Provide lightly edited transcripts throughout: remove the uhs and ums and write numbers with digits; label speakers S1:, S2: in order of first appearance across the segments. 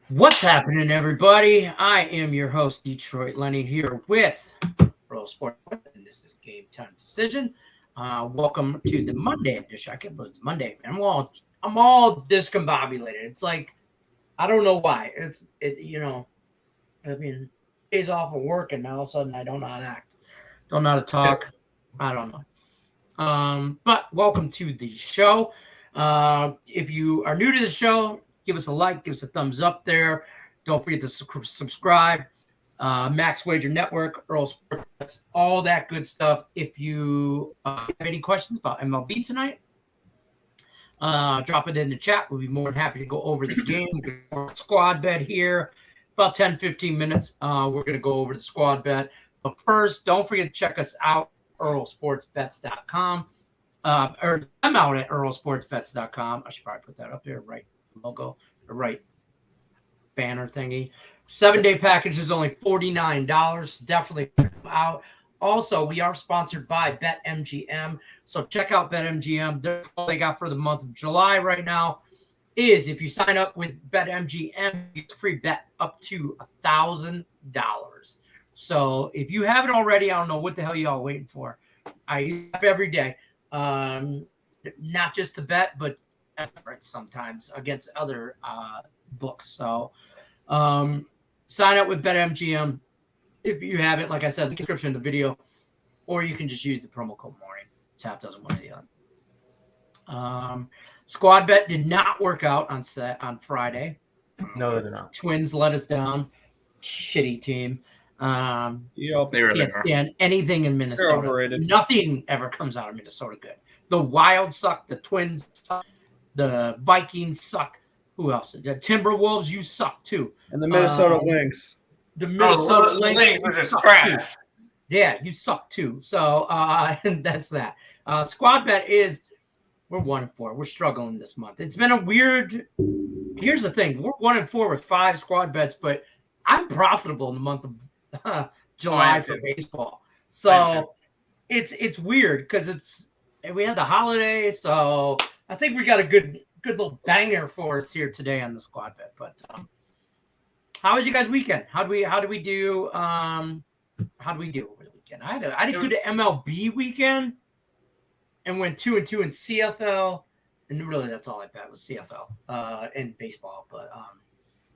S1: What's happening, everybody? I am your host, Detroit Lenny, here with Pro Sports, and this is Game Time Decision. Welcome to the Monday edition. I can't believe it's Monday, man. I'm all discombobulated. It's like I don't know why. I mean, days off of work, and now all of a sudden I don't know how to act, don't know how to talk. I don't know. But welcome to the show. If you are new to the show, give us a like, give us a thumbs up there. Don't forget to subscribe. Max Wager Network, Earl Sports, all that good stuff. If you have any questions about MLB tonight, drop it in the chat. We'll be more than happy to go over the game. Squad bet here. About 10, 15 minutes. We're going to go over the squad bet. But first, don't forget to check us out, earlsportsbets.com. Or I'm out at earlsportsbets.com. I should probably put that up there, right logo, the right banner thingy. 7-day package is only $49. Definitely come out. Also, we are sponsored by BetMGM. So check out BetMGM. All they got for the month of July right now is if you sign up with BetMGM, you get a free bet up to $1,000. So if you haven't already, I don't know what the hell y'all waiting for. I use it every day. Not just the bet, but sometimes against other books. So sign up with BetMGM if you have it. Like I said, the description of the video, or you can just use the promo code Morning. Tap doesn't want the other. Squad bet did not work out on Friday.
S2: No, they did not.
S1: Twins let us down. Shitty team.
S2: They really
S1: can't stand anything in Minnesota.
S2: They're overrated.
S1: Nothing ever comes out of Minnesota good. The Wild suck. The Twins suck. The Vikings suck. Who else? The Timberwolves, you suck too.
S2: And the Minnesota Lynx.
S1: The Minnesota Lynx
S3: are just
S1: suck
S3: trash.
S1: too. Yeah, you suck too. So and that's that. Squad bet is we're 1-4. We're struggling this month. It's been a weird. Here's the thing: we're 1-4 with 5 squad bets, but I'm profitable in the month of July for baseball. So it's weird because we had the holiday, so I think we got a good little banger for us here today on the squad bet. But how was you guys' weekend? How do we do? How do we do over the weekend? I had a good MLB weekend and went 2-2 in CFL, and really that's all I bet was CFL and baseball. But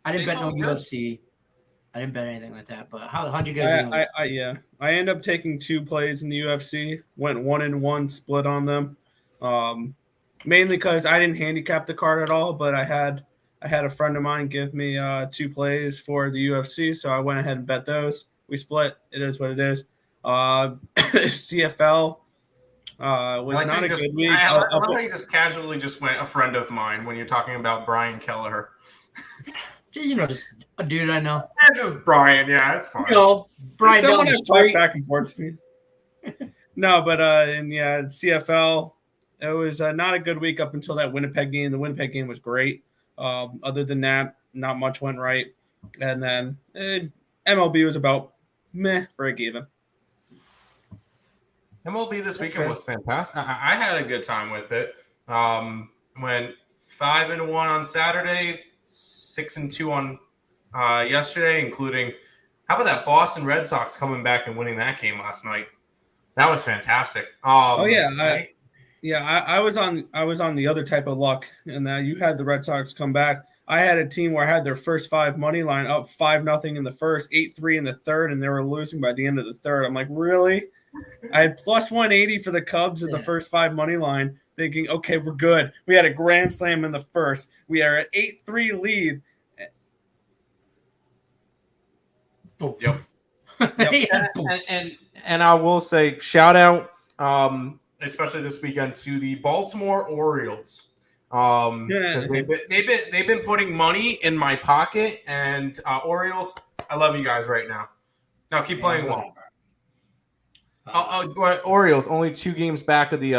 S1: I didn't bet no UFC. I didn't bet anything like that. But how'd you guys do?
S2: I ended up taking 2 plays in the UFC. Went 1-1, split on them. Mainly because I didn't handicap the card at all, but I had a friend of mine give me 2 plays for the UFC, so I went ahead and bet those. We split. It is what it is. CFL was not a good week.
S3: I love how you just casually just went a friend of mine when you're talking about Brian Kelleher.
S1: Just a dude I know.
S3: Yeah, just Brian. Yeah, it's fine.
S1: Brian.
S2: Someone has talked back and forth to me. No, but CFL, it was not a good week up until that Winnipeg game. The Winnipeg game was great. Other than that, not much went right. And then MLB was about break even.
S3: MLB this weekend was fantastic. I had a good time with it. Went 5-1 on Saturday, 6-2 on yesterday, including how about that Boston Red Sox coming back and winning that game last night? That was fantastic.
S2: I was on the other type of luck, and that you had the Red Sox come back. I had a team where I had their first 5 money line up 5-0 in the first, 8-3 in the third, and they were losing by the end of the third. I'm like, really? I had plus 180 for the Cubs in the first 5 money line, thinking, okay, we're good. We had a grand slam in the first. We are at 8-3 lead.
S3: Yep.
S2: And I will say, shout out,
S3: especially this weekend, to the Baltimore Orioles. They've been putting money in my pocket, and Orioles, I love you guys right now. Now keep playing well.
S2: Orioles only 2 games back of the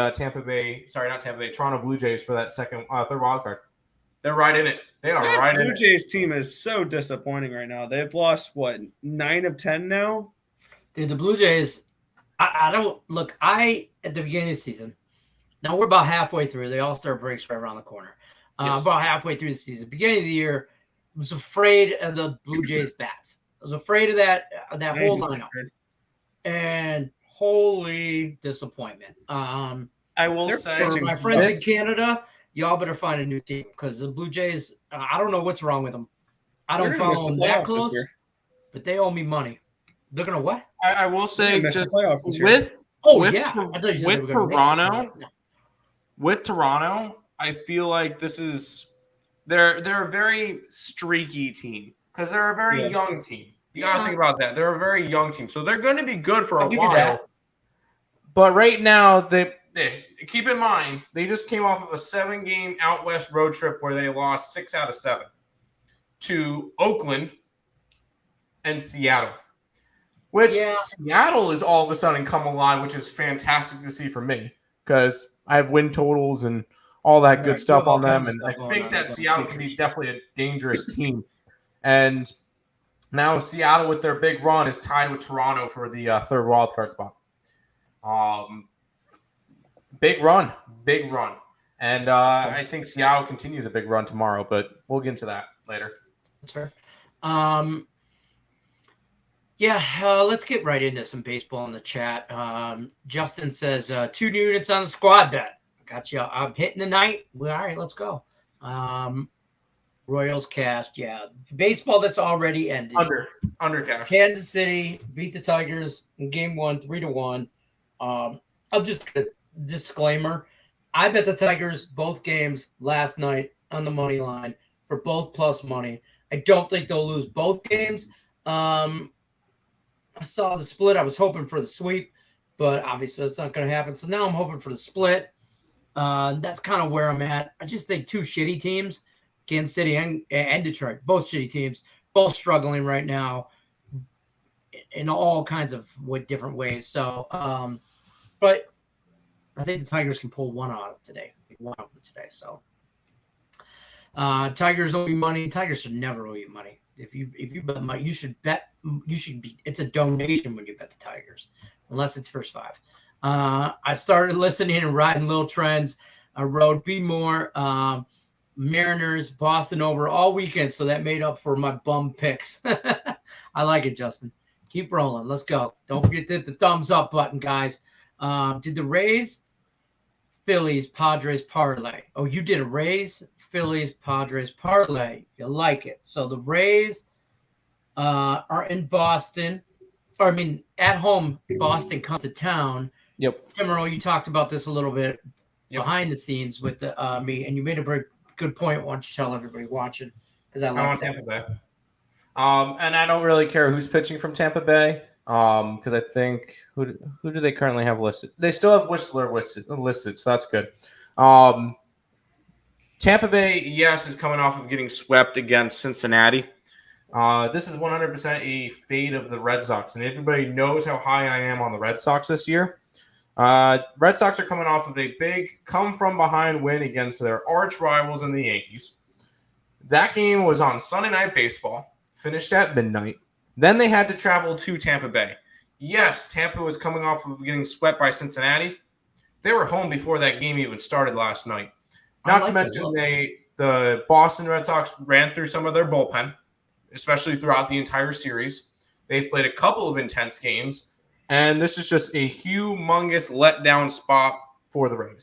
S2: Toronto Blue Jays for that third wild card.
S3: They're right in it. They are right in it.
S2: Blue Jays team is so disappointing right now. They've lost 9 of 10 now.
S1: Dude, the Blue Jays. I don't look. At the beginning of the season. Now we're about halfway through. The All-Star break's right around the corner.
S3: Yes.
S1: About halfway through the season. Beginning of the year, was afraid of the Blue Jays bats. I was afraid of that whole lineup. And holy disappointment.
S3: I will say,
S1: for my friends in Canada, y'all better find a new team because the Blue Jays, I don't know what's wrong with them. I don't follow them that close, but they owe me money. They're going to what?
S3: I will say, just with Toronto, I feel like this is they're a very streaky team because they're a very young team. You got to think about that. They're a very young team, so they're going to be good for a while. But right now, they keep in mind they just came off of a 7-game out west road trip where they lost 6 out of 7 to Oakland and Seattle. Which Seattle is all of a sudden come alive, which is fantastic to see for me because I have win totals and all that good stuff on them, and I think that Seattle can be definitely a dangerous team. And now Seattle, with their big run, is tied with Toronto for the third wildcard spot. Big run. And I think Seattle continues a big run tomorrow, but we'll get into that later.
S1: That's fair. Let's get right into some baseball in the chat. Justin says 2 units on the squad bet. Got you. I'm hitting the night. Well, all right, let's go. Royals cast, baseball that's already ended.
S3: Under cash.
S1: Kansas City beat the Tigers in game 1, 3-1. I'll just disclaimer. I bet the Tigers both games last night on the money line for both plus money. I don't think they'll lose both games. I saw the split. I was hoping for the sweep, but obviously that's not going to happen. So now I'm hoping for the split. That's kind of where I'm at. I just think 2 shitty teams, Kansas City and Detroit, both shitty teams, both struggling right now in all kinds of different ways. So, but I think the Tigers can pull one out of today. So, Tigers owe you money. Tigers should never owe you money. If you bet money, you should bet. It's a donation when you bet the Tigers, unless it's first 5. I started listening and riding little trends. I rode Be More, Mariners, Boston over all weekend, so that made up for my bum picks. I like it, Justin. Keep rolling. Let's go. Don't forget to hit the thumbs up button, guys. Did the Rays, Phillies, Padres parlay? Oh, you did a Rays, Phillies, Padres parlay. You like it. So the Rays are in Boston. At home, Boston comes to town.
S3: Yep.
S1: Timuro, you talked about this a little bit behind the scenes with me, and you made a very good point. Why don't you tell everybody watching? Because I want
S3: Tampa Bay. And I don't really care who's pitching from Tampa Bay. Because I think who do they currently have listed? They still have Whistler listed, so that's good. Tampa Bay, is coming off of getting swept against Cincinnati. This is 100% a fade of the Red Sox, and everybody knows how high I am on the Red Sox this year. Red Sox are coming off of a big come-from-behind win against their arch rivals in the Yankees. That game was on Sunday Night Baseball, finished at midnight. Then they had to travel to Tampa Bay. Yes, Tampa was coming off of getting swept by Cincinnati. They were home before that game even started last night. Not to mention the Boston Red Sox ran through some of their bullpen, especially throughout the entire series. They played a couple of intense games, and this is just a humongous letdown spot for the Red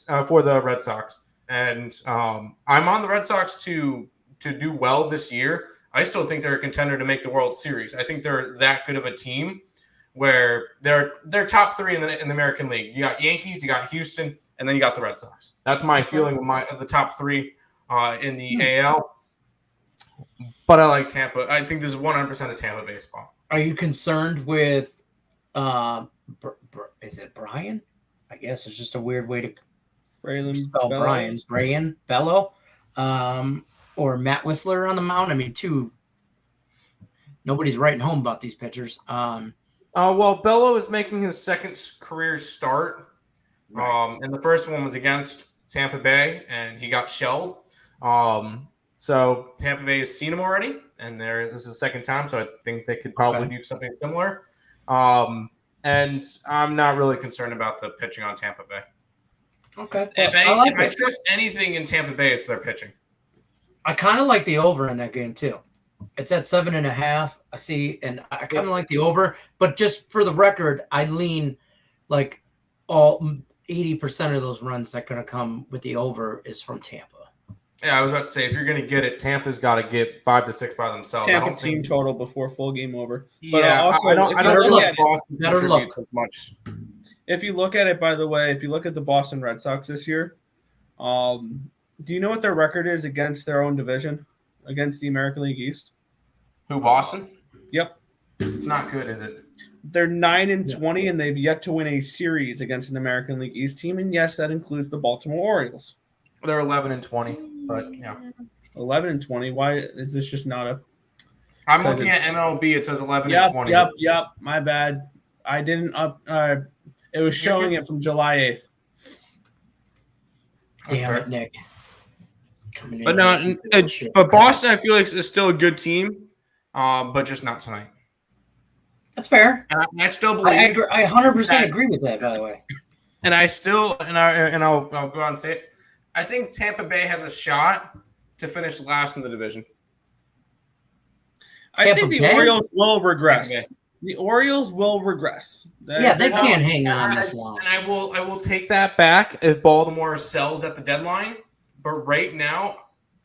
S3: Sox. And I'm on the Red Sox to do well this year. I still think they're a contender to make the World Series. I think they're that good of a team where they're top 3 in the American League. You got Yankees, you got Houston, and then you got the Red Sox. That's my feeling of the top 3 in the AL. But I like Tampa. I think this is 100% of Tampa baseball.
S1: Are you concerned with is it Brian? I guess it's just a weird way to spell Brian. Brian Bello. Or Matt Whistler on the mound. Nobody's writing home about these pitchers.
S3: Well, Bello is making his second career start.
S1: Right.
S3: And the first one was against Tampa Bay, and he got shelled. So Tampa Bay has seen him already, and this is the second time, so I think they could probably do something similar. And I'm not really concerned about the pitching on Tampa Bay.
S1: Okay.
S3: If I trust anything in Tampa Bay, it's their pitching.
S1: I kind of like the over in that game, too. It's at 7.5. I see, and I kind of like the over, but just for the record, I lean like all 80% of those runs that are going to come with the over is from Tampa.
S3: Yeah, I was about to say, if you're going to get it, Tampa's got to get 5 to 6 by themselves.
S2: Tampa
S3: I don't
S2: team
S3: think,
S2: total before full game over. But
S3: yeah,
S2: also,
S3: I don't know if Boston
S1: Better
S3: contributes
S1: look.
S3: as much.
S2: if you look at it, by the way, if you look at the Boston Red Sox this year, do you know what their record is against their own division, against the American League East?
S3: Who, Boston?
S2: Yep.
S3: It's not good, is it?
S2: They're 9-20, and they've yet to win a series against an American League East team, and yes, that includes the Baltimore Orioles.
S3: They're 11-20, but yeah.
S2: 11-20. Why is this just not a?
S3: I'm looking at MLB. It says 11-20.
S2: Yep. My bad. I didn't up. It was showing it from July 8th.
S3: That's
S1: Damn
S3: fair.
S1: it, Nick.
S3: But no, but Boston, I feel like is still a good team, but just not tonight.
S1: That's fair.
S3: And I still believe.
S1: I 100% agree with that. By the way,
S3: And I still, I'll go on and say it. I think Tampa Bay has a shot to finish last in the division.
S2: I think the Orioles will regress.
S3: Okay.
S2: The Orioles will regress.
S1: They can't hang on this long.
S3: And I will take that back if Baltimore sells at the deadline. But right now,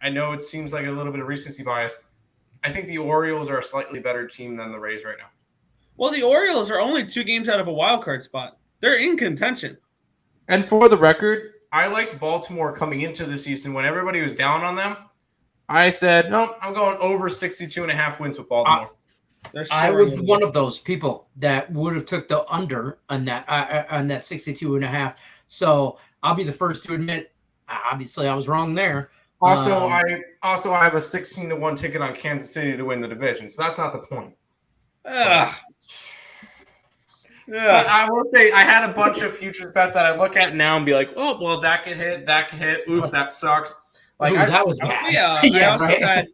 S3: I know it seems like a little bit of recency bias. I think the Orioles are a slightly better team than the Rays right now.
S2: Well, the Orioles are only 2 games out of a wild card spot. They're in contention.
S3: And for the record, I liked Baltimore coming into the season when everybody was down on them. I said, no, I'm going over 62.5 wins with Baltimore.
S1: I was one of those people that would have took the under on that 62.5. So I'll be the first to admit, obviously, I was wrong there.
S3: Also, I have a 16-1 ticket on Kansas City to win the division, so that's not the point. But I will say I had a bunch of futures bet that I look at now and be like, oh, well, that could hit. Oof, that sucks.
S1: Like that was bad.
S2: Yeah, I also had.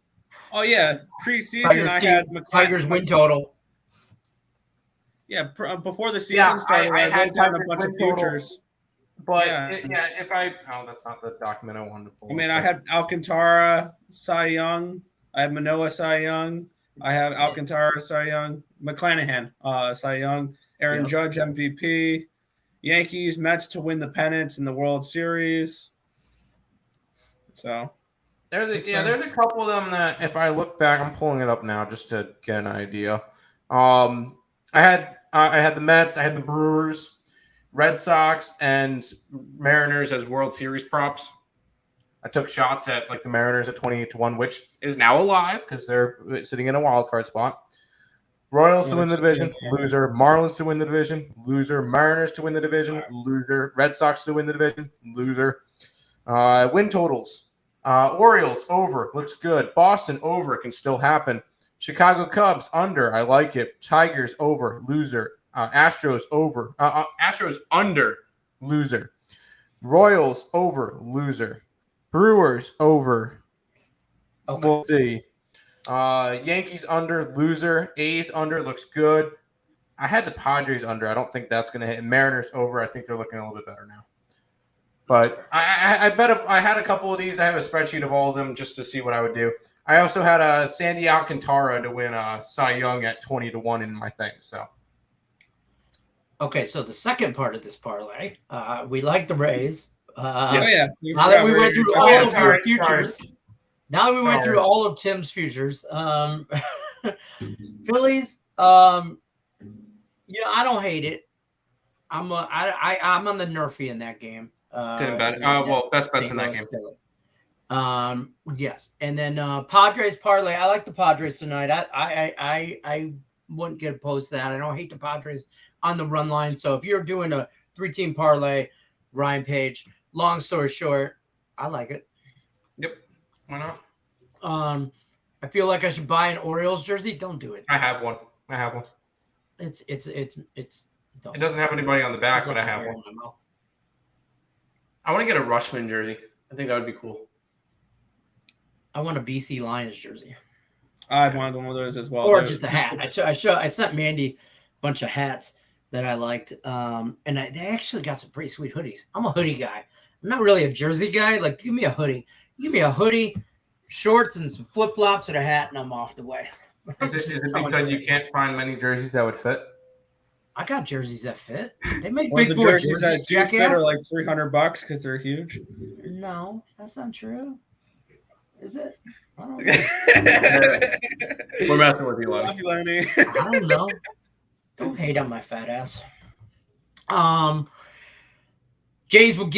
S2: Oh yeah, preseason I had
S1: Tigers win total.
S2: Yeah, before the season started, I wrote down a bunch of futures.
S3: But if I that's not the document I wanted to pull.
S2: I mean, I had Alcantara, Cy Young. I have Manoah, Cy Young. I have Alcantara, Cy Young. McClanahan, Cy Young. Aaron Judge, MVP. Yankees, Mets to win the pennants in the World Series. So
S3: there's a couple of them that if I look back, I'm pulling it up now just to get an idea. I had the Mets, I had the Brewers, Red Sox, and Mariners as World Series props. I took shots at like the Mariners at 28-1, which is now alive because they're sitting in a wild card spot. Royals to win the division, loser. Marlins to win the division, loser. Mariners to win the division, loser. Red Sox to win the division, loser. Win totals. Orioles over, looks good. Boston over, can still happen. Chicago Cubs under, I like it. Tigers over, loser. Astros over. Astros under, loser. Royals over, loser. Brewers over. Okay. We'll see. Yankees under, loser. A's under, looks good. I had the Padres under. I don't think that's going to hit. Mariners over. I think they're looking a little bit better now. But I bet I had a couple of these. I have a spreadsheet of all of them just to see what I would do. I also had Sandy Alcantara to win Cy Young at 20-1 in my thing. So.
S1: Okay, so the second part of this parlay, we like the Rays.
S2: Now
S1: that we went through all of your futures. Now that we went through all of Tim's futures, Phillies. I don't hate it. I'm on the Nerfy in that game.
S3: Didn't bet. Best bets in that game.
S1: Yes, and then Padres parlay. I like the Padres tonight. I wouldn't get opposed to that. I don't hate the Padres on the run line. So if you're doing a 3-team parlay, Ryan Page. Long story short, I like it.
S3: Yep. Why not?
S1: I feel like I should buy an Orioles jersey. Don't do it.
S3: I have one.
S1: It
S3: doesn't have anybody on the back, but I have one. I want to get a Rushman jersey. I think that would be cool.
S1: I want a BC Lions jersey.
S2: I wanted one of those as well.
S1: Or just a hat. I sent Mandy a bunch of hats that I liked. And they actually got some pretty sweet hoodies. I'm a hoodie guy. I'm not really a jersey guy. Like, give me a hoodie. Give me a hoodie shorts and some flip flops and a hat, and I'm off the way.
S3: Is it because you can't find many jerseys that would fit?
S1: I got jerseys that fit. They make
S2: Well,
S1: big
S2: the
S1: boy
S2: jerseys that do fit
S1: jackass.
S2: are like $300 because they're huge.
S1: No, that's not true. Is it? I don't know.
S3: We're messing with you, Lenny.
S2: Love you, Lenny.
S1: I don't know. Don't hate on my fat ass. Jays will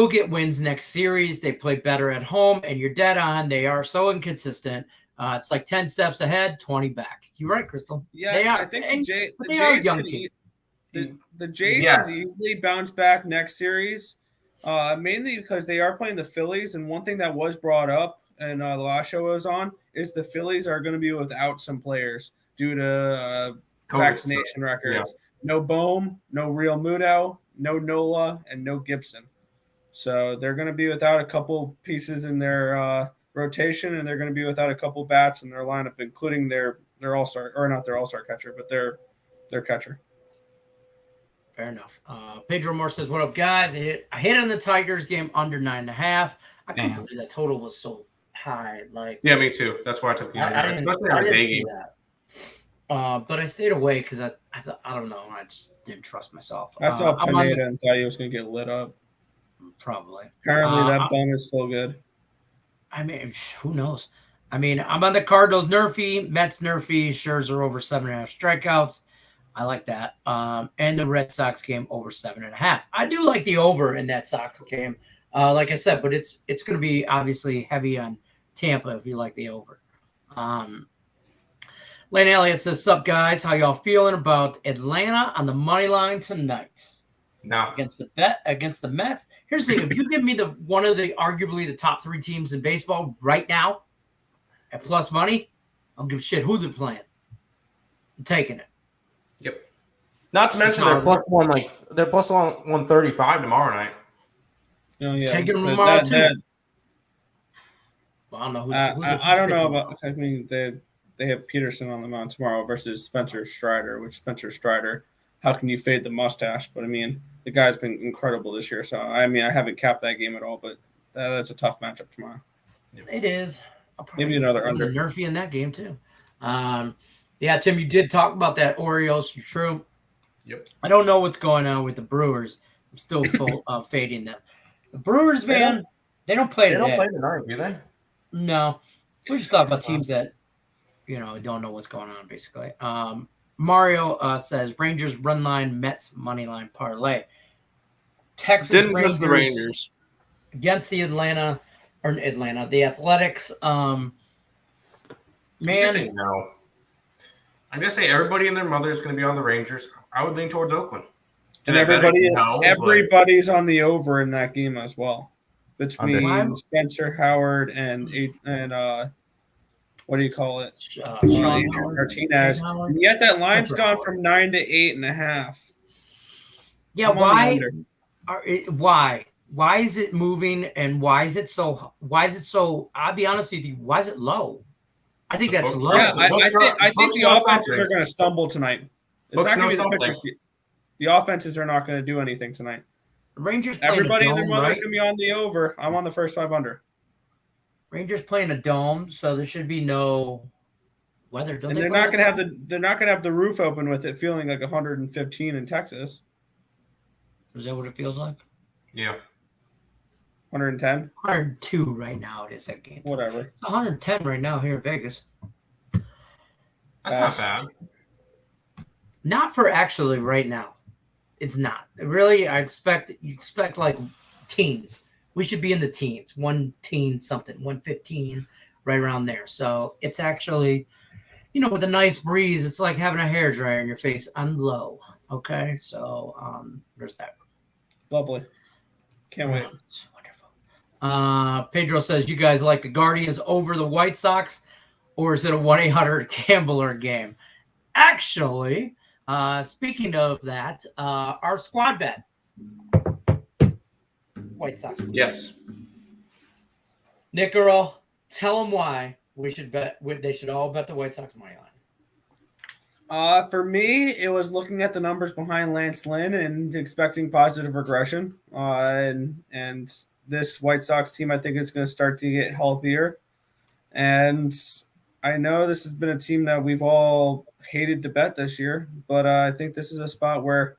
S1: get wins next series. They play better at home, and you're dead on. They are so inconsistent. It's like 10 steps ahead, 20 back. You're right, Crystal.
S2: Yeah,
S1: they are.
S2: I think
S1: the Jays
S2: young
S1: team.
S2: The Jays can easily bounce back next series, mainly because they are playing the Phillies. And one thing that was brought up and the last show I was on is the Phillies are going to be without some players due to vaccination records. Yeah. No Bohm, no Real Muto, no Nola, and no Gibson. So they're going to be without a couple pieces in their rotation, and they're going to be without a couple bats in their lineup, including their all-star, or not their all-star catcher, but their catcher.
S1: Fair enough. Pedro Moore says, "What up, guys? I hit on the Tigers game under 9.5. I can't believe that total was so high. Like,
S3: yeah, me too. That's why I took the under, especially on a day game.
S1: But I stayed away because I thought, I don't know, I just didn't trust myself.
S2: I saw Pineda and thought he was going to get lit up.
S1: Probably.
S2: Apparently, that bum is still good.
S1: I mean, who knows? I mean, I'm on the Cardinals nerfy, Mets nerfy, Scherzer over 7.5 strikeouts. I like that. And the Red Sox game over 7.5. I do like the over in that Sox game. Like I said, but it's going to be obviously heavy on Tampa if you like the over. Lane Elliott says, "Sup, guys? How y'all feeling about Atlanta on the money line tonight?"
S3: No.
S1: Against the Mets. Here's the thing: if you give me one of the arguably the top 3 teams in baseball right now at plus money, I'll give a shit who they're playing. I'm taking it.
S3: Yep. Not to mention they're plus 135 tomorrow night.
S2: Oh, yeah.
S1: Taking them tomorrow too. Well, I don't know who's
S2: I don't know about. I mean, they have Peterson on the mound tomorrow versus Spencer Strider. Which Spencer Strider, how can you fade the mustache? But I mean, the guy's been incredible this year. So I mean, I haven't capped that game at all. But that's a tough matchup tomorrow.
S1: It is.
S2: Maybe another under.
S1: Nerfy in that game too. Yeah, Tim, you did talk about that Orioles. You're true.
S3: Yep.
S1: I don't know what's going on with the Brewers. I'm still fading them. The Brewers, man, they don't play today.
S3: They don't play tonight, do they?
S1: No. We just talk about teams that, don't know what's going on, basically. Mario says, Rangers run line, Mets money line parlay. Texas
S3: Didn't
S1: Rangers
S3: trust the Rangers.
S1: Against the the Athletics.
S3: Man. I'm going to say everybody and their mother is going to be on the Rangers. I would lean towards Oakland.
S2: And everybody's on the over in that game as well. Between Spencer Howard and what do you call it? Sean Martinez. And yet that line's gone from 9 to 8.5.
S1: Yeah, why? Why is it moving and why is it so I'll be honest with you, why is it low? I think that's low.
S2: Yeah, I think the offenses are going to stumble tonight. The offenses are not going to do anything tonight.
S1: The Rangers
S2: everybody and their mother's going to be on the over. I'm on the first 5 under.
S1: Rangers playing a dome, so there should be no weather.
S2: And they're not going to have the roof open with it feeling like 115 in Texas.
S1: Is that what it feels like?
S3: Yeah.
S2: 110?
S1: 102 right now it is that game.
S2: Whatever.
S1: It's 110 right now here in Vegas.
S3: That's not bad.
S1: Not for actually right now. It's not. Really, you expect like teens. We should be in the teens. 110 something, 115, right around there. So it's actually, with a nice breeze, it's like having a hairdryer in your face on low. Okay. So there's that.
S2: Lovely. Can't wait.
S1: It's wonderful. Pedro says, you guys like the Guardians over the White Sox, or is it a 1-800 gambler game? Actually, speaking of that, our squad bet. White Sox.
S3: Yes.
S1: Nick Earl, tell them why we should bet. They should all bet the White Sox money line.
S2: For me, it was looking at the numbers behind Lance Lynn and expecting positive regression. And this White Sox team, I think it's going to start to get healthier. And I know this has been a team that we've all hated to bet this year, but I think this is a spot where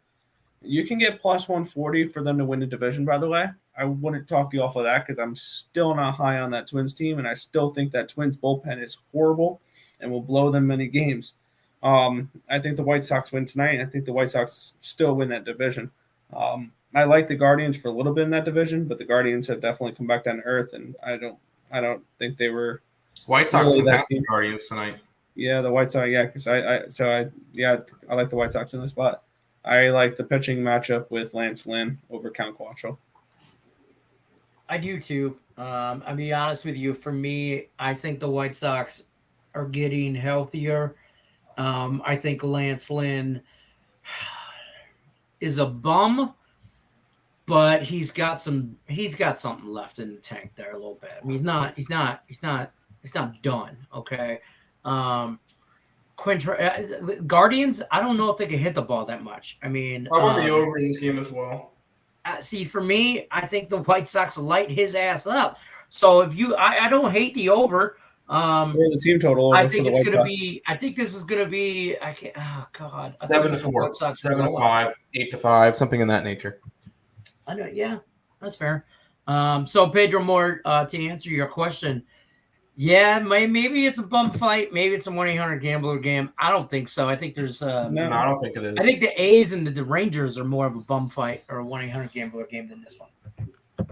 S2: you can get plus 140 for them to win the division, by the way. I wouldn't talk you off of that because I'm still not high on that Twins team, and I still think that Twins bullpen is horrible and will blow them many games. I think the White Sox win tonight, and I think the White Sox still win that division. I like the Guardians for a little bit in that division, but the Guardians have definitely come back down to earth, and I don't think they were
S3: White Sox
S2: really
S3: and past the Guardians tonight.
S2: Yeah, the White Sox, yeah, because I like the White Sox in this spot. I like the pitching matchup with Lance Lynn over Count Quantrill.
S1: I do too. I'll be honest with you. For me, I think the White Sox are getting healthier. I think Lance Lynn is a bum, but he's got something left in the tank there a little bit. I mean, he's not done. Okay. Guardians, I don't know if they can hit the ball that much. I mean,
S3: I want the over in this game as well.
S1: See, for me, I think the White Sox light his ass up. So if I don't hate the over.
S2: Or the team total.
S1: I think it's going to be. I think this is going to be. I can't. Oh God.
S3: 7-4, 7-5, 8-5, something in that nature.
S1: I know. Yeah, that's fair. So Pedro Moore, to answer your question, yeah, maybe it's a bum fight. Maybe it's a 1-800-GAMBLER game. I don't think so. I think there's.
S3: No, I don't think it is.
S1: I think the A's and the Rangers are more of a bum fight or a 1-800-GAMBLER game than this one.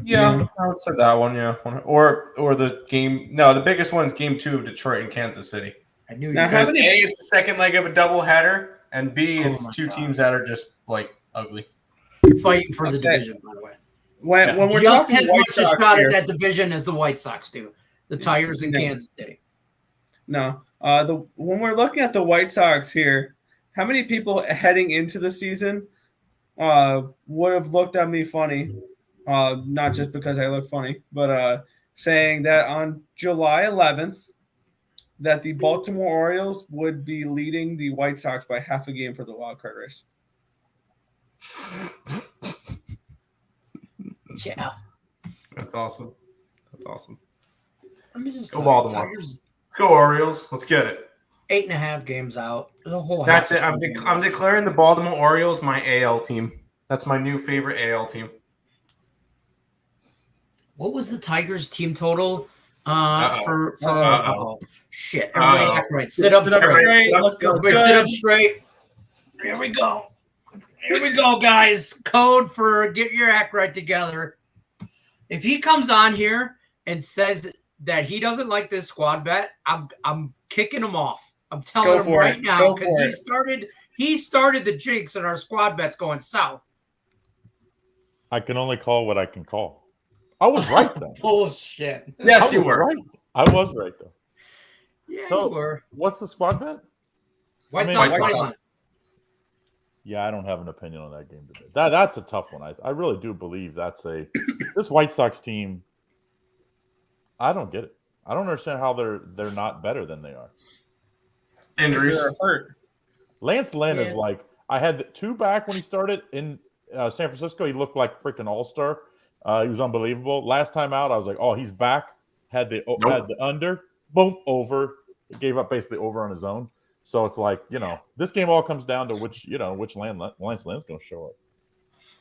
S3: Yeah, I would say that one. Yeah, or the game. No, the biggest one is Game 2 of Detroit and Kansas City.
S1: I knew.
S3: Because A, it's the second leg of a doubleheader, and B, it's two teams that are just like ugly.
S1: Fighting for the division, by the way.
S2: When we're
S1: just
S2: talking
S1: as
S2: White
S1: much a
S2: Sox
S1: shot
S2: here,
S1: at that division as the White Sox do. The Tigers in Kansas City.
S2: No, when we're looking at the White Sox here, how many people heading into the season would have looked at me funny? Not just because I look funny, but saying that on July 11th, that the Baltimore Orioles would be leading the White Sox by half a game for the wild card race.
S1: Yeah,
S3: that's awesome. That's awesome.
S1: Let me just
S3: go Baltimore. Let's go Orioles. Let's get it.
S1: 8.5 games out. The whole.
S3: That's it. I'm declaring the Baltimore Orioles my AL team. That's my new favorite AL team.
S1: What was the Tigers team total? Shit. Everybody act right. Sit up straight.
S2: Let's go.
S1: Sit up straight. Here we go. Here we go, guys. Code for get your act right together. If he comes on here and says that he doesn't like this squad bet, I'm kicking him off. I'm telling him right now because he started the jinx and our squad bets going south.
S4: I can only call what I can call. I was right though.
S1: Bullshit.
S3: Yes, you were.
S4: Right. I was right though.
S1: Yeah,
S4: so
S1: you were.
S4: What's the squad bet?
S1: White Sox.
S4: Yeah, I don't have an opinion on that game today. That's a tough one. I really do believe this White Sox team. I don't get it. I don't understand how they're not better than they are.
S3: Injuries.
S2: They're hurt.
S4: Lance Lynn is like, I had 2 back when he started in San Francisco. He looked like freaking all-star. He was unbelievable. Last time out, I was like, oh, he's back. Had the under, boom, over. He gave up basically over on his own. So it's like, this game all comes down to which Lance Lynn's going to show up.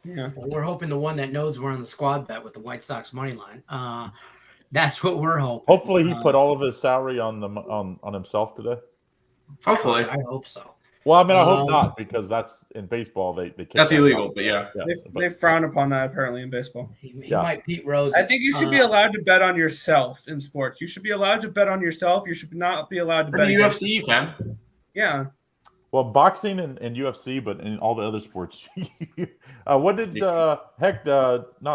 S2: Yeah.
S1: Well, we're hoping the one that knows we're on the squad bet with the White Sox money line. That's what we're hoping.
S4: Hopefully he put all of his salary on himself today.
S3: Hopefully.
S1: I hope so.
S4: Well, I mean, I hope not, because that's in baseball. They can't.
S3: That's illegal, but yeah.
S2: They frown upon that apparently in baseball.
S1: He might Pete Rose.
S2: I think you should be allowed to bet on yourself in sports. You should be allowed to bet on yourself. You should not be allowed to bet.
S3: In the UFC, you can.
S2: Yeah.
S4: Well, boxing and UFC, but in all the other sports. What did not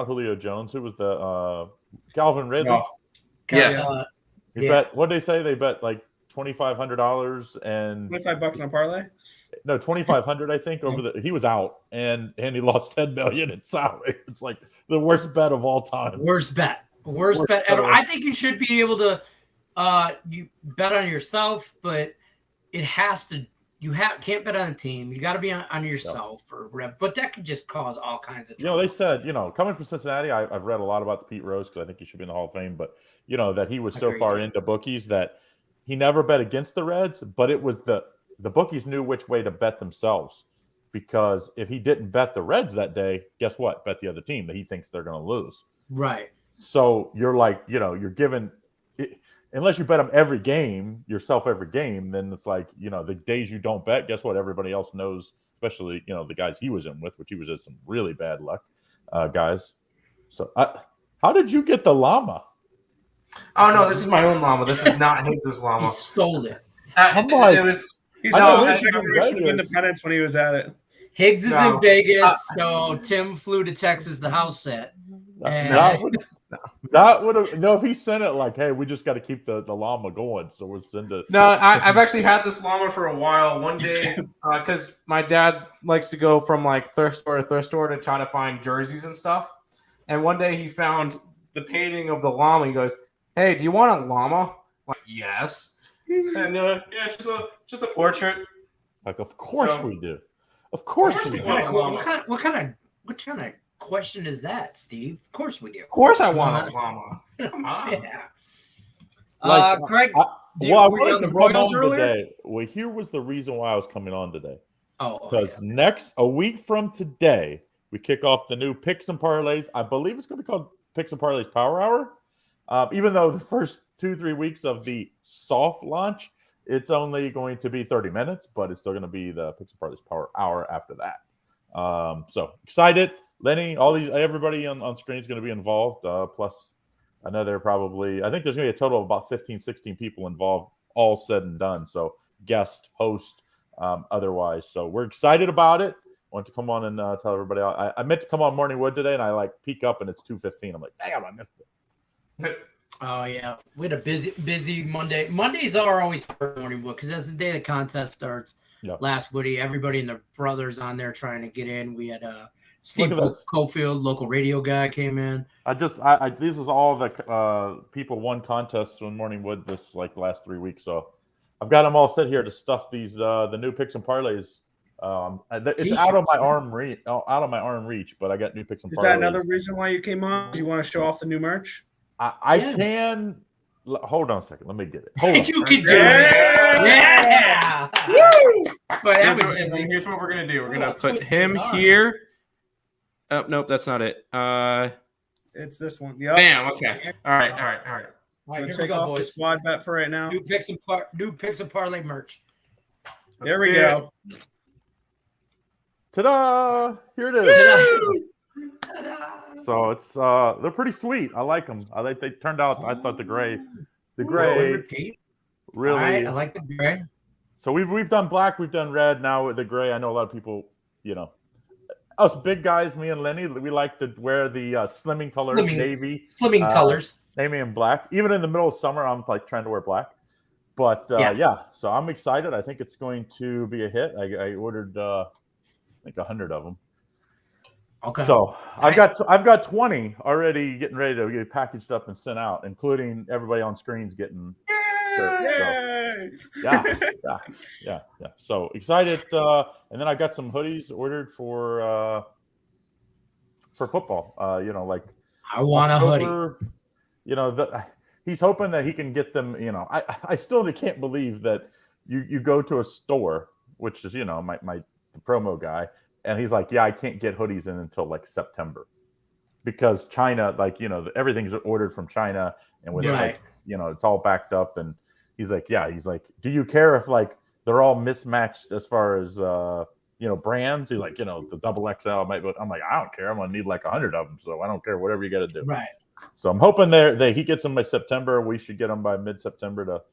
S4: Julio Jones? Who was the Calvin Ridley?
S3: No. Yes.
S4: Bet. What did they say? They bet like $2,500 and
S2: $25 on a parlay.
S4: No, 2,500. I think he was out and he lost $10 million in salary. It's like the worst bet of all time.
S1: Worst bet ever. I think you should be able to you bet on yourself, but it has to can't bet on a team. You got to be on yourself or whatever. But that could just cause all kinds of trouble.
S4: They said, coming from Cincinnati, I've read a lot about the Pete Rose because I think he should be in the Hall of Fame. But that he was so far into bookies that he never bet against the Reds, but it was the bookies knew which way to bet themselves, because if he didn't bet the Reds that day, guess what? Bet the other team that he thinks they're going to lose.
S1: Right.
S4: So you're like, you're given it, unless you bet them every game, then it's like, the days you don't bet, guess what? Everybody else knows, especially, the guys he was in with, which he was in some really bad luck guys. So how did you get the llama?
S3: Oh, no, this is my own llama. This is not Higgs' llama.
S1: He stole it.
S3: It was.
S2: He's Independence when he was at it.
S1: Higgs is in Vegas, so Tim flew to Texas to house set.
S4: That would have if he sent it like, hey, we just got to keep the llama going, so we'll send it.
S3: No, I've actually had this llama for a while. One day, because my dad likes to go from like thrift store to thrift store to try to find jerseys and stuff. And one day he found the painting of the llama. He goes, "Hey, do you want a llama?" I'm like, yes. And yeah, it's just a portrait.
S4: Like, of course we do. Of course we do.
S1: What kind of question is that, Steve? Of course we do.
S3: Of course I want a llama. Come on.
S1: Yeah. Craig,
S4: I
S1: wanted
S4: to come on today. Well, here was the reason why I was coming on today. Because a week from today, we kick off the new Picks and Parlays. I believe it's going to be called Picks and Parlays Power Hour. Even though the first 2-3 weeks of the soft launch, it's only going to be 30 minutes, but it's still going to be the Picks and Parlays Power Hour after that. So excited. Lenny, everybody on screen is going to be involved. Plus, I know I think there's going to be a total of about 15, 16 people involved, all said and done. So guest, host, otherwise. So we're excited about it. I want to come on and tell everybody. I meant to come on Morning Wood today, and I peek up and it's 2:15. I'm like, damn, I missed it.
S1: Oh yeah, we had a busy Monday. Mondays are always hard Morning Wood because that's the day the contest starts. Yep. Last Woody, everybody and their brothers on there trying to get in. We had Steve Cofield, local radio guy, came in. This is all the
S4: people won contests on Morning Wood this last 3 weeks. So I've got them all set here to stuff these the new Picks and Parlays. It's out of my arm reach, but I got new Picks and Parlays.
S2: Is that another reason why you came on? Do you want to show off the new merch?
S4: I can. Hold on a second. Let me get it. Hold on.
S1: You can do it. Yeah.
S3: Woo! But here's what we're gonna do. We're gonna put him here. Oh nope, that's not it.
S2: It's this one. Yep.
S3: Bam. Okay. All right.
S1: All right, here
S2: we go, boys. The squad bet for right now.
S1: New Picks and Parlay merch.
S2: There we go.
S4: Ta-da! Here it is. So it's they're pretty sweet. I like them. They turned out. I thought the gray really.
S1: I like the gray.
S4: So we've done black, we've done red. Now the gray. I know a lot of people. Us big guys, me and Lenny, we like to wear the slimming colors, navy.
S1: Slimming colors.
S4: Navy and black. Even in the middle of summer, I'm trying to wear black. But so I'm excited. I think it's going to be a hit. I ordered I think 100 of them.
S1: Okay.
S4: So nice. I've got 20 already getting ready to get packaged up and sent out, including everybody on screens getting.
S2: Yay!
S4: So, yeah. So excited, and then I got some hoodies ordered for football.
S1: I want
S4: October, a hoodie. He's hoping that he can get them. I still can't believe that you go to a store, which is the promo guy. And he's like, yeah, I can't get hoodies in until September because China, everything's ordered from China and with it's all backed up. And he's like, do you care if they're all mismatched as far as, brands? He's like, the double XL might, but I'm like, I don't care. I'm going to need 100 of them. So I don't care, whatever you got to do.
S1: Right.
S4: So I'm hoping that he gets them by September. We should get them by mid-September to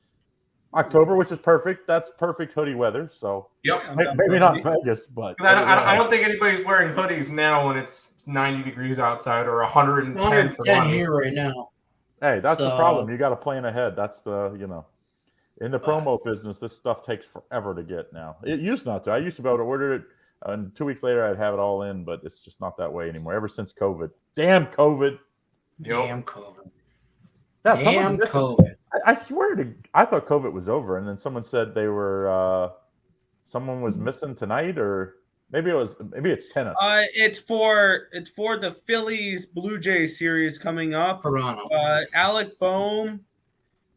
S4: October, which is perfect. That's perfect hoodie weather. So maybe not Vegas, but
S3: I don't think anybody's wearing hoodies now when it's 90 degrees outside or 110 for money.
S1: Here right now.
S4: Hey, that's the problem. You got to plan ahead. That's the in the promo business, this stuff takes forever to get now. It used not to. I used to be able to order it, and 2 weeks later I'd have it all in, but it's just not that way anymore. Ever since COVID, damn COVID.
S1: Damn COVID.
S4: Yeah, damn COVID. I swear I thought COVID was over, and then someone said they were someone was missing tonight, or maybe it's tennis.
S2: It's for the Phillies Blue Jays series coming up.
S1: Toronto.
S2: Alec Boehm,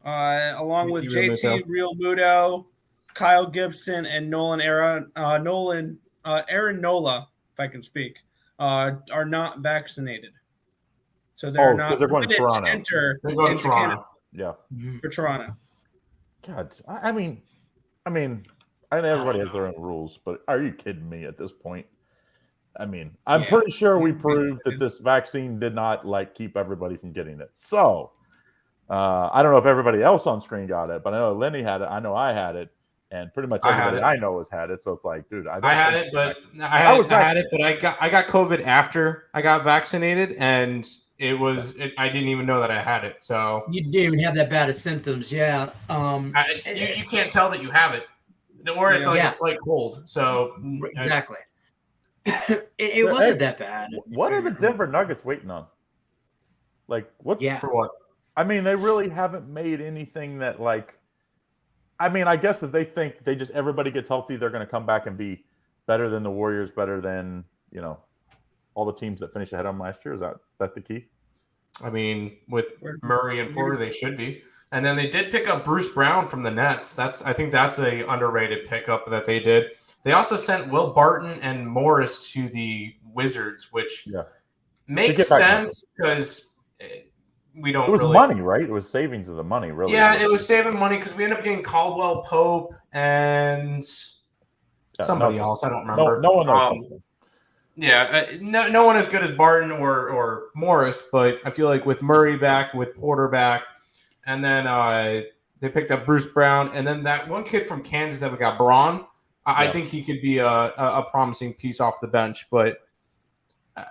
S2: along with JT
S3: Realmuto.
S2: Realmuto, Kyle Gibson, and Aaron Nola, if I can speak, are not vaccinated. So they're not.
S4: They're going to Toronto.
S2: They're going to
S3: Toronto.
S4: Yeah.
S2: For Toronto.
S4: God, I mean, everybody has their own rules, but are you kidding me at this point? I mean, I'm pretty sure we proved that this vaccine did not keep everybody from getting it. So I don't know if everybody else on screen got it, but I know Lenny had it. I know I had it, and pretty much everybody I know has had it. So it's like, dude, I had it, but
S3: I got COVID after I got vaccinated, and I didn't even know that I had it. So
S1: you didn't even have that bad of symptoms. Yeah.
S3: You can't tell that you have it, or it's a slight cold. So
S1: exactly. It wasn't that bad.
S4: What are the Denver Nuggets waiting on?
S3: For what?
S4: I mean, they really haven't made anything that I guess if they think everybody gets healthy, they're going to come back and be better than the Warriors, better than, all the teams that finished ahead of them last year. Is that the key?
S3: I mean, with Murray and Porter, they should be. And then they did pick up Bruce Brown from the Nets. I think that's a underrated pickup that they did. They also sent Will Barton and Morris to the Wizards, which makes sense because we don't.
S4: It was money, right? It was savings of the money, really.
S3: Yeah, it was saving money because we ended up getting Caldwell Pope and somebody else. I don't remember.
S4: No one knows.
S3: No one as good as Barton or Morris, but I feel like with Murray back, with Porter back, and then they picked up Bruce Brown, and then that one kid from Kansas that we got, Braun. I think he could be a promising piece off the bench, but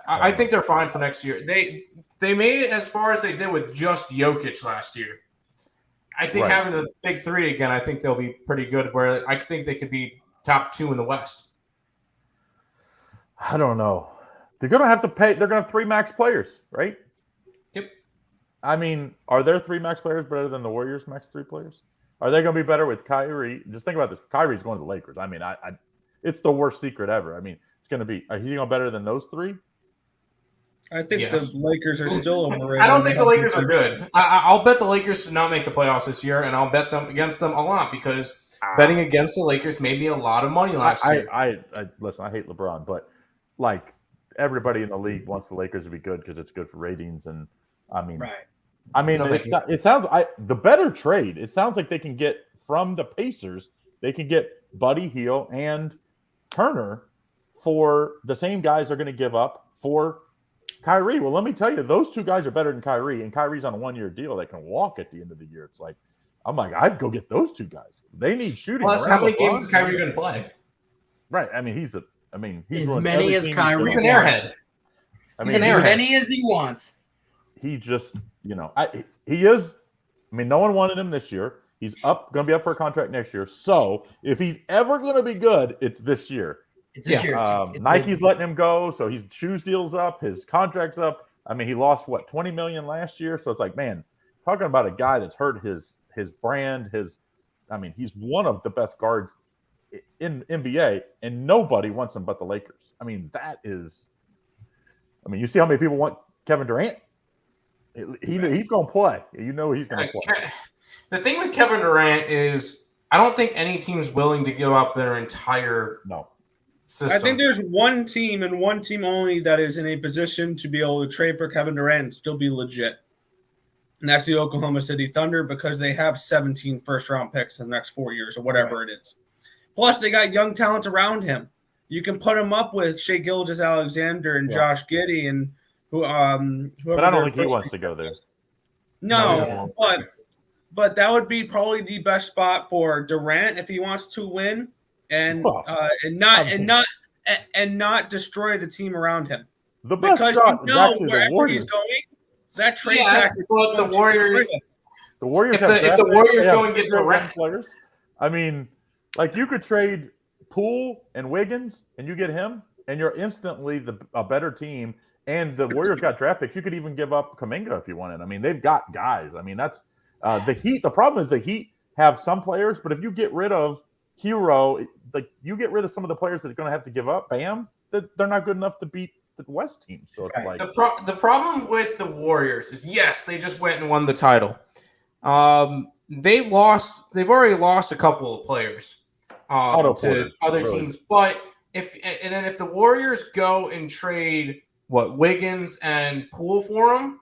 S3: I think they're fine for next year. They made it as far as they did with just Jokic last year. I think having the big three again, I think they'll be pretty good. Where I think they could be top 2 in the West.
S4: I don't know. They're going to have to pay. They're going to have 3 max players, right?
S3: Yep.
S4: I mean, are there 3 max players better than the Warriors' max 3 players? Are they going to be better with Kyrie? Just think about this. Kyrie's going to the Lakers. I mean, it's the worst secret ever. I mean, it's going to be. Are he going better than those 3?
S2: I think the Lakers are still overrated.
S3: I don't think the Lakers are good. I'll bet the Lakers to not make the playoffs this year, and I'll bet them against them a lot because betting against the Lakers made me a lot of money last year.
S4: Listen, I hate LeBron, but everybody in the league wants the Lakers to be good because it's good for ratings, and I mean, it sounds the better trade. It sounds like they can get from the Pacers. They can get Buddy Hield and Turner for the same guys they're going to give up for Kyrie. Well, let me tell you, those 2 guys are better than Kyrie, and Kyrie's on a 1-year deal. They can walk at the end of the year. It's like, I'd go get those 2 guys. They need shooting.
S3: Plus, how many games is Kyrie going to play?
S4: Right. I mean, he's
S1: as many as Kyrie.
S3: He's an airhead.
S1: He's an airhead. As many as he wants.
S4: He just, he is. I mean, no one wanted him this year. He's going to be up for a contract next year. So if he's ever going to be good, it's this year.
S1: It's this year.
S4: Nike's letting him go, so his shoes deal's up, his contract's up. I mean, he lost $20 million last year. So it's like, man, talking about a guy that's hurt his brand. He's one of the best guards in NBA, and nobody wants him but the Lakers. I mean, you see how many people want Kevin Durant? He's going to play. He's going to play.
S3: The thing with Kevin Durant is I don't think any team's willing to give up their entire system.
S2: I think there's one team and one team only that is in a position to be able to trade for Kevin Durant and still be legit. And that's the Oklahoma City Thunder because they have 17 first-round picks in the next 4 years or whatever it is. Plus, they got young talent around him. You can put him up with Shai Gilgeous-Alexander and Josh Giddey and whoever.
S4: But I don't think he wants to go there.
S2: No, but that would be probably the best spot for Durant if he wants to win and not destroy the team around him.
S4: The best shot is actually the Warriors.
S2: He's going, that trade
S3: but the Warriors.
S4: The Warriors
S3: if the Warriors go and get Durant
S4: players, I mean, you could trade Poole and Wiggins, and you get him, and you're instantly a better team. And the Warriors got draft picks. You could even give up Kuminga if you wanted. I mean, they've got guys. I mean, that's the Heat. The problem is the Heat have some players, but if you get rid of Hero, like you get rid of some of the players that are going to have to give up. Bam, they're not good enough to beat the West team. So it's like
S3: the problem with the Warriors is yes, they just went and won the title. They've already lost a couple of players to other teams. But if the Warriors go and trade Wiggins and Poole for them,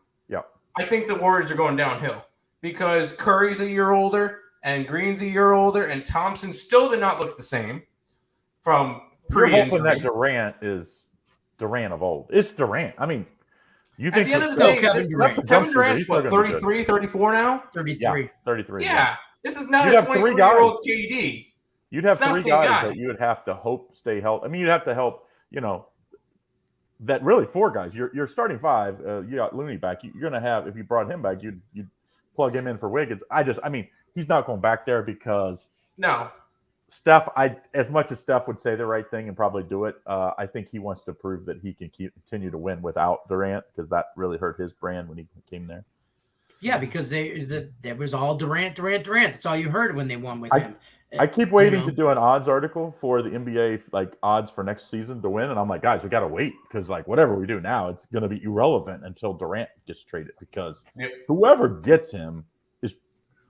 S3: I think the Warriors are going downhill because Curry's a year older and Green's a year older and Thompson still did not look the same from pre-injury.
S4: You're hoping that Durant is Durant of old. It's Durant. I mean, you think
S3: at the end of the day, Kevin Durant's what, 33, 34 now?
S1: 33.
S4: Yeah, 33.
S3: Yeah. This is not a 23-year-old KD.
S4: You'd have three guys that you would have to hope stay healthy. I mean, you'd have to help, that really four guys. You're starting five. You got Looney back. You're going to have, if you brought him back, you'd plug him in for Wiggins. He's not going back there because Steph, as much as Steph would say the right thing and probably do it, I think he wants to prove that he can continue to win without Durant because that really hurt his brand when he came there.
S1: Yeah, because there was all Durant. That's all you heard when they won with him.
S4: I keep waiting to do an odds article for the NBA, like odds for next season to win, and I'm like, guys, we got to wait because like whatever we do now, it's going to be irrelevant until Durant gets traded because whoever gets him is,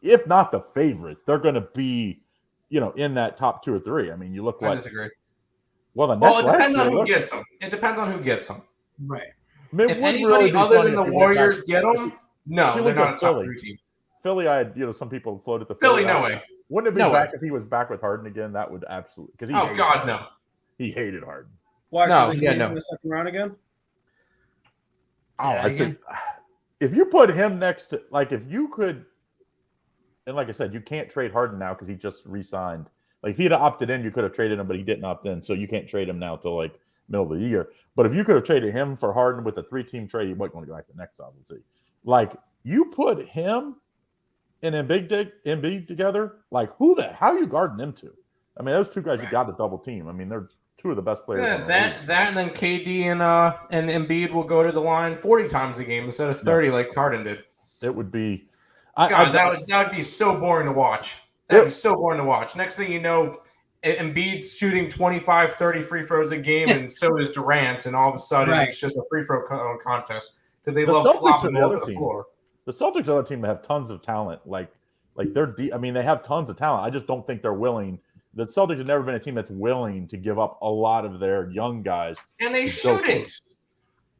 S4: if not the favorite, they're going to be, in that top 2 or 3. I mean, you look like.
S3: I disagree.
S4: Well,
S3: it depends on who gets them. It depends on who gets them.
S1: Right.
S3: If anybody other than the Warriors get them, no, they're not a top 3 team.
S4: Philly, I had some people floated the
S3: Philly. No way.
S4: Wouldn't it be back if he was back with Harden again? That would absolutely because
S3: no.
S4: He hated Harden.
S2: Why? So in the second round again?
S4: I think if you put him next to if you could, and like I said, you can't trade Harden now because he just re-signed. Like if he'd have opted in, you could have traded him, but he didn't opt in, so you can't trade him now till like middle of the year. But if you could have traded him for Harden with a 3-team trade, he wasn't going to go back to the next, obviously. Like you put him and Embiid together, like how are you guarding them two? I mean, those two guys you got to double team. I mean, they're two of the best players.
S3: Yeah, that and then KD and Embiid will go to the line 40 times a game instead of 30 like Harden did.
S4: It would be.
S3: That would be so boring to watch. That'd be so boring to watch. Next thing you know, Embiid's shooting 25, 30 free throws a game, and so is Durant, and all of a sudden it's just a free throw contest because they love flopping the other floor.
S4: The Celtics are a team that have tons of talent. Like they're deep. I mean, they have tons of talent. I just don't think they're willing. The Celtics have never been a team that's willing to give up a lot of their young guys.
S3: And they shouldn't.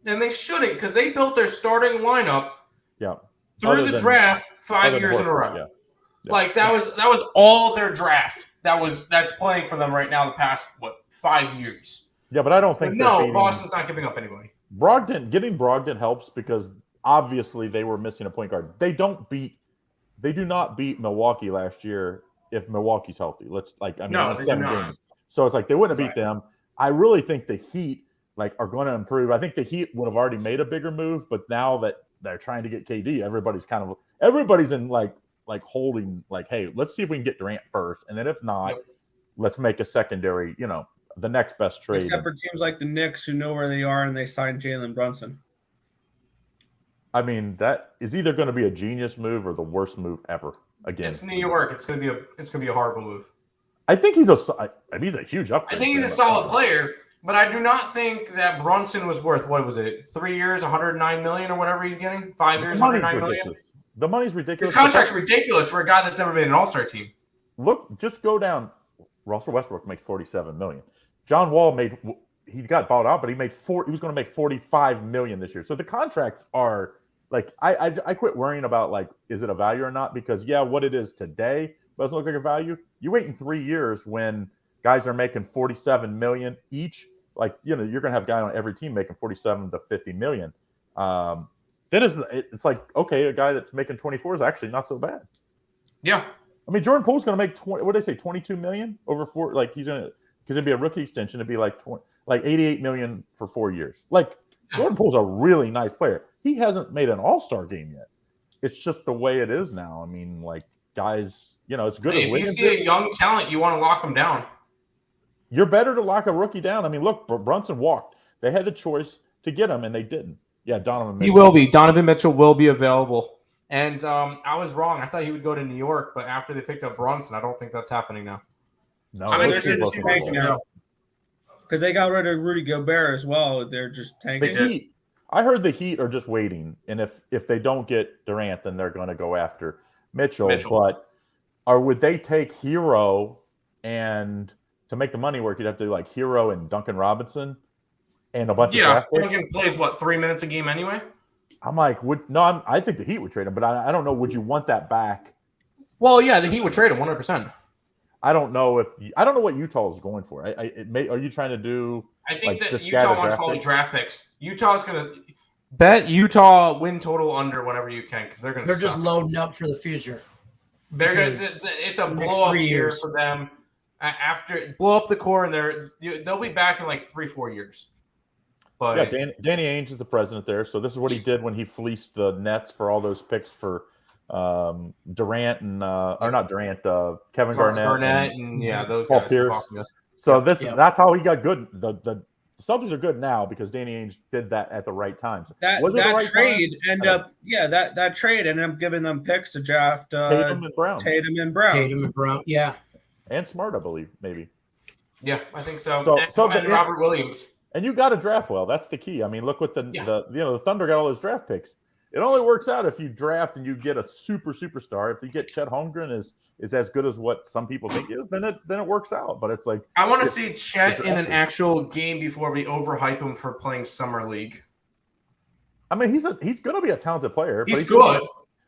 S3: Because they built their starting lineup through the draft 5 years in a row.
S4: Yeah.
S3: Like that was all their draft. That's playing for them right now the past 5 years.
S4: Yeah, but I don't think
S3: Boston's not giving up anybody.
S4: Getting Brogdon helps because obviously they were missing a point guard. They do not beat Milwaukee last year if Milwaukee's healthy.
S3: No,
S4: they 7 games. So it's like they wouldn't have beat them. I really think the Heat are going to improve. I think the Heat would have already made a bigger move, but now that they're trying to get KD, everybody's in holding hey, let's see if we can get Durant first, and then if not, let's make a secondary, the next best trade.
S2: Except for teams like the Knicks who know where they are and they signed Jalen Brunson.
S4: I mean, that is either going to be a genius move or the worst move ever. Again,
S3: it's New York. It's going to be a horrible move.
S4: I think he's a huge upgrade.
S3: I think he's a solid player, but I do not think that Brunson was worth 3 years, $109 million or whatever he's getting. 5 years, $109 million.
S4: The money's ridiculous.
S3: His contract's ridiculous for a guy that's never been an All-Star team.
S4: Look, just go down. Russell Westbrook makes $47 million. John Wall he got bought out, but he was going to make $45 million this year. So the contracts are I quit worrying about is it a value or not, because what it is today doesn't look like a value. You wait in 3 years when guys are making $47 million each, you're going to have a guy on every team making $47 to $50 million. Then it's okay, a guy that's making 24 is actually not so bad.
S3: Yeah. I
S4: mean, Jordan Poole's going to make $22 million over 4. He's going to, because it'd be a rookie extension. It'd be $88 million for 4 years. Jordan Poole's a really nice player. He hasn't made an All-Star game yet. It's just the way it is now. I mean, guys, it's good.
S3: If you see a young talent, you want to lock them down.
S4: You're better to lock a rookie down. I mean, look, Brunson walked. They had the choice to get him, and they didn't. Yeah, Donovan Mitchell.
S3: He will be. Donovan Mitchell will be available. And I was wrong. I thought he would go to New York, but after they picked up Brunson, I don't think that's happening now.
S4: No,
S3: I'm
S4: those
S3: interested
S4: two
S3: to
S4: both
S3: see
S4: are
S3: where it's
S4: good.
S3: going to go.
S2: Because they got rid of Rudy Gobert as well. They're just
S4: The
S2: tanking.
S4: Heat. I heard the Heat are just waiting, and if they don't get Durant, then they're going to go after Mitchell. But would they take Hero and to make the money work? You'd have to do like Hero and Duncan Robinson and a bunch of draft picks.
S3: Duncan plays 3 minutes a game anyway.
S4: I'm like, I think the Heat would trade him, but I don't know. Would you want that back?
S3: Well, yeah, the Heat would trade him 100%.
S4: I don't know what Utah is going for. Are you trying to do?
S3: I think
S4: like,
S3: that
S4: just
S3: Utah
S4: gather
S3: wants
S4: draft
S3: all the
S4: picks?
S3: draft picks. Utah's going to bet Utah win total under whenever you can because they're going to.
S1: They're just loading up for the future.
S3: They're going to. It's a blow up year for them. After blow up the core, and they'll be back in like 3-4 years. But
S4: yeah, Danny Ainge is the president there, so this is what he did when he fleeced the Nets for all those picks for Durant and or not Durant, Kevin Garnett,
S3: and those
S4: Paul
S3: guys.
S4: Pierce. So that's how he got good. The Celtics are good now because Danny Ainge did that at the right times.
S2: That trade ended up giving them picks to draft
S4: Tatum and Brown,
S1: yeah,
S4: and Smart, I believe, maybe.
S3: Yeah, I think so.
S4: And
S3: Robert Williams.
S4: And you got to draft well. That's the key. I mean, look what the Thunder got all those draft picks. It only works out if you draft and you get a superstar. If you get Chet Holmgren is as good as what some people think he is, then it works out. But it's like
S3: I want to see Chet in an actual game before we overhype him for playing summer league.
S4: I mean, he's going to be a talented player.
S3: He's good.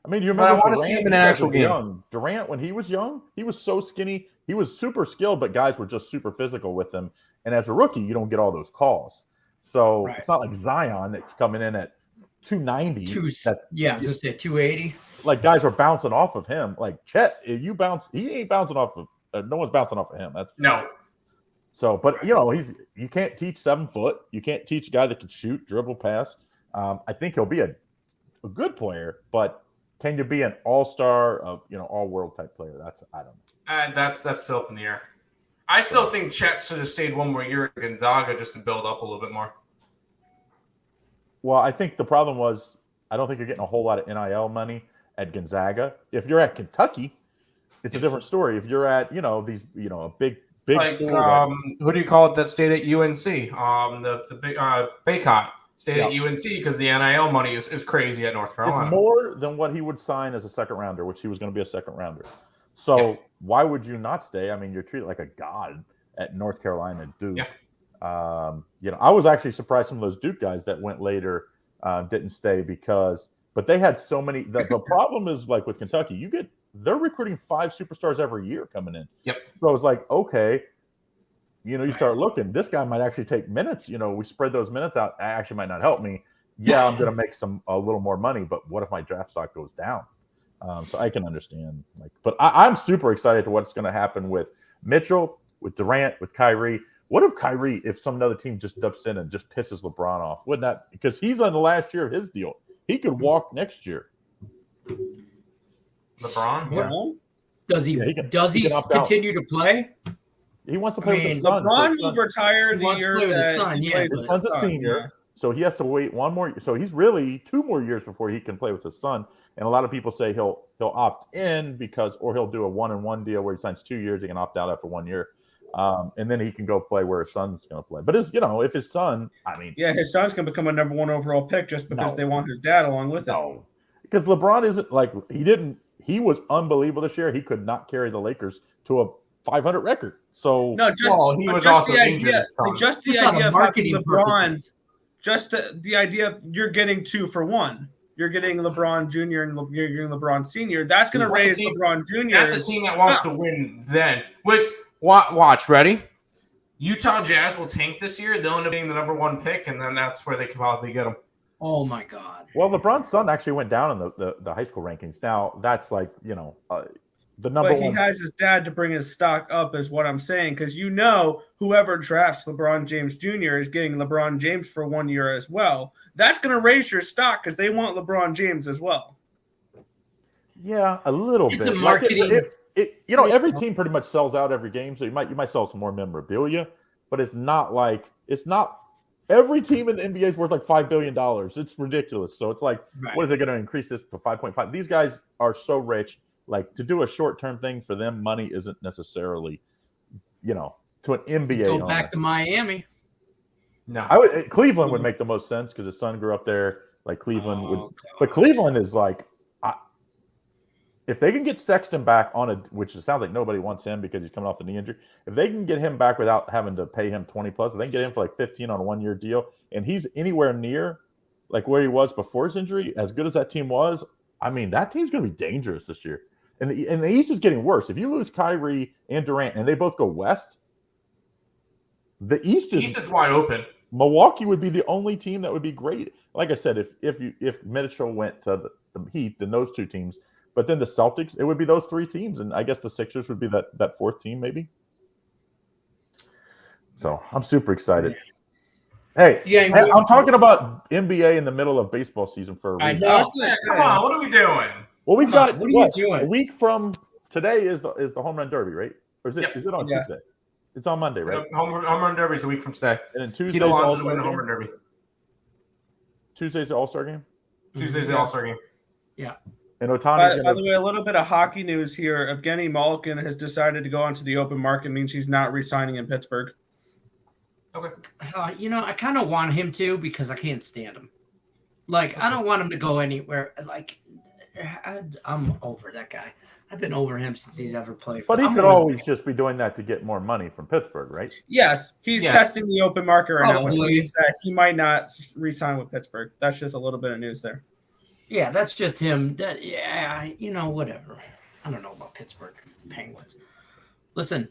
S4: I mean, you remember
S3: I want to see him in an actual game.
S4: Young. Durant, when he was young, he was so skinny. He was super skilled, but guys were just super physical with him. And as a rookie, you don't get all those calls. So It's not like Zion that's coming in at 290.
S1: Just say 280.
S4: Like guys are bouncing off of him. Like Chet, if you bounce, he ain't bouncing off of. No one's bouncing off of him.
S3: No.
S4: So, but you can't teach 7 foot. You can't teach a guy that can shoot, dribble, pass. I think he'll be a good player, but can you be an all-star, all-world type player? I don't know.
S3: That's still up in the air. I still think Chet should have stayed one more year at Gonzaga just to build up a little bit more.
S4: Well, I think the problem was I don't think you're getting a whole lot of NIL money at Gonzaga. If you're at Kentucky, it's a different story. If you're at a big
S3: like
S4: school,
S3: who do you call it that stayed at UNC? The big Baycott stayed at UNC because the NIL money is crazy at North Carolina.
S4: It's more than what he would sign as a second rounder, which he was going to be a second rounder. So why would you not stay? I mean, you're treated like a god at North Carolina, Duke. Yeah. I was actually surprised some of those Duke guys that went later didn't stay but they had so many. The problem is like with Kentucky, they're recruiting 5 superstars every year coming in.
S3: Yep.
S4: So I was like, okay, you start looking. This guy might actually take minutes. We spread those minutes out. Actually, might not help me. Yeah, I'm going to make a little more money, but what if my draft stock goes down? So I can understand. But I'm super excited to what's going to happen with Mitchell, with Durant, with Kyrie. What if some other team just dips in and just pisses LeBron off? Wouldn't that? Because he's on the last year of his deal. He could walk next year.
S3: LeBron?
S1: Yeah. Does he continue to play?
S4: He wants to play with his son.
S2: LeBron will retire the year
S1: that
S4: his son's a senior. So he has to wait one more. So he's really 2 more years before he can play with his son. And a lot of people say he'll opt in or he'll do a 1-and-1 deal where he signs 2 years. He can opt out after 1 year. And then he can go play where his son's going to play. But if his son,
S2: his son's going to become a number 1 overall pick just because they want his dad along with him.
S4: No, because LeBron isn't he was unbelievable this year. He could not carry the Lakers to a 500 record. So
S3: he was also injured.
S2: Just the idea of marketing LeBron's. Just the idea you're getting 2 for 1. You're getting LeBron Jr. and you're getting LeBron Sr. That's going to raise LeBron Jr.
S3: That's a team that wants to win then. Which, watch, ready? Utah Jazz will tank this year. They'll end up being the number 1 pick, and then that's where they can probably get them.
S1: Oh, my God.
S4: Well, LeBron's son actually went down in the high school rankings. Now, that's the number 1.
S2: But he has his dad to bring his stock up is what I'm saying, because whoever drafts LeBron James Jr. is getting LeBron James for 1 year as well. That's going to raise your stock because they want LeBron James as well.
S4: Yeah, a little bit.
S1: It's a marketing.
S4: Every team pretty much sells out every game, so you might sell some more memorabilia, but it's not every team in the NBA is worth like $5 billion. It's ridiculous. So it's like, What is it going to increase this to 5.5? These guys are so rich. Like to do a short-term thing for them, money isn't necessarily to an NBA
S1: Go
S4: owner.
S1: back to Miami.
S3: No.
S4: Cleveland would make the most sense because his son grew up there. Like Cleveland would,
S1: God.
S4: but Cleveland is like, if they can get Sexton back which it sounds like nobody wants him because he's coming off the knee injury. If they can get him back without having to pay him 20 plus, if they can get him for like 15 on a 1 year deal, and he's anywhere near like where he was before his injury, as good as that team was, I mean, that team's going to be dangerous this year. And the East is getting worse. If you lose Kyrie and Durant and they both go west, the East
S3: is wide open.
S4: Milwaukee would be the only team that would be great. Like I said, if Mitchell went to the Heat, then those two teams. But then the Celtics, it would be those three teams, and I guess the Sixers would be that fourth team, maybe. So I'm super excited. Hey, I'm talking about NBA in the middle of baseball season for a reason.
S1: I know.
S3: Come on, what are we doing?
S4: Well, we've got
S1: what are you doing?
S4: A week from today is the home run derby, right? Or is it
S3: Yep.
S4: is it on Tuesday? It's on Monday, right?
S3: Home run derby is a week from today.
S4: And then Tuesday's
S3: Keto wants to
S4: All-Star
S3: win the
S4: game?
S3: home run derby.
S4: Tuesday's the All-Star game?
S3: Tuesday's the All-Star game.
S1: Yeah.
S4: And Otani's
S2: By the way, a little bit of hockey news here. Evgeny Malkin has decided to go onto the open market. Means he's not re-signing in Pittsburgh.
S3: Okay.
S1: I kind of want him to because I can't stand him. Like, I don't want him to go anywhere. Like, I'm over that guy. I've been over him since he's ever played.
S4: But he could always just be doing that to get more money from Pittsburgh, right?
S2: Yes, he's testing the open market right now, which
S1: Probably.
S2: means that he might not re-sign with Pittsburgh. That's just a little bit of news there.
S1: Yeah, that's just him. Whatever. I don't know about Pittsburgh Penguins. Listen,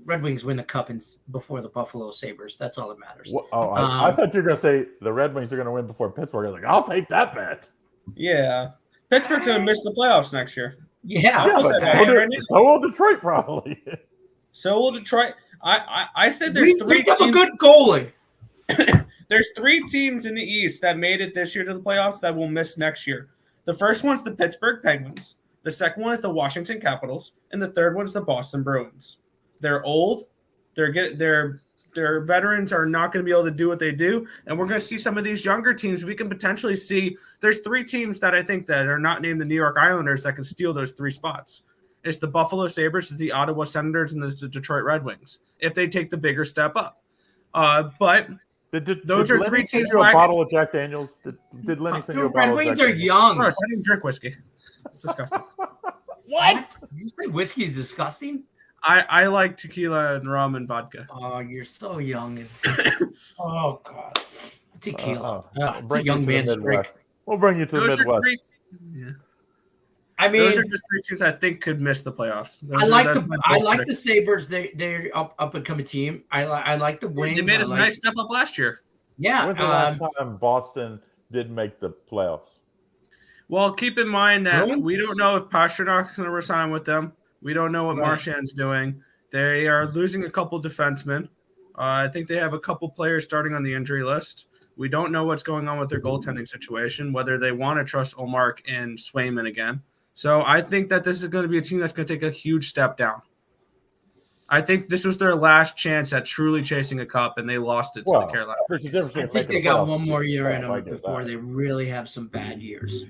S1: Red Wings win the cup before the Buffalo Sabres. That's all that matters.
S4: I thought you were going to say the Red Wings are going to win before Pittsburgh. I was like, I'll take that bet.
S2: Yeah. Pittsburgh's going to miss the playoffs next year.
S1: Yeah.
S4: So will Detroit probably.
S2: So will Detroit. I said there's three
S1: picked up a
S2: teams.
S1: good goalie.
S2: There's three teams in the East that made it this year to the playoffs that will miss next year. The first one's the Pittsburgh Penguins. The second one is the Washington Capitals, and the third one's the Boston Bruins. They're old. Their veterans are not going to be able to do what they do, and we're going to see some of these younger teams. We can potentially see. There's three teams that I think that are not named the New York Islanders that can steal those three spots. It's the Buffalo Sabres, it's the Ottawa Senators, and the Detroit Red Wings. If they take the bigger step up, but. Those are three teams.
S4: A bottle of Jack Daniels. Did Lenny send you a bottle
S1: Red Wings
S4: of Jack
S1: are
S4: Daniels?
S1: young.
S2: Gross, I didn't drink whiskey. It's disgusting.
S1: What? Did you say whiskey is disgusting?
S2: I like tequila and rum and vodka.
S1: Oh, you're so young. Oh God, tequila. It's a
S4: Bring you
S1: young
S4: to the
S1: man's drink.
S4: Midwest. We'll bring you to the
S2: Those
S4: Midwest.
S1: I mean,
S2: those are just three teams I think could miss the playoffs.
S1: I like the Sabres. They're up and coming team. I like the Wings.
S2: They made a nice step up last year.
S1: Yeah.
S4: When's the last time Boston did make the playoffs?
S2: Well, keep in mind that we don't know if Pasternak's going to resign with them. We don't know what Marchand's doing. They are losing a couple defensemen. I think they have a couple players starting on the injury list. We don't know what's going on with their goaltending situation, whether they want to trust Ullmark and Swayman again. So I think that this is going to be a team that's going to take a huge step down. I think this was their last chance at truly chasing a cup, and they lost it to the Carolina.
S1: I think they got one more year in them before they really have some bad years.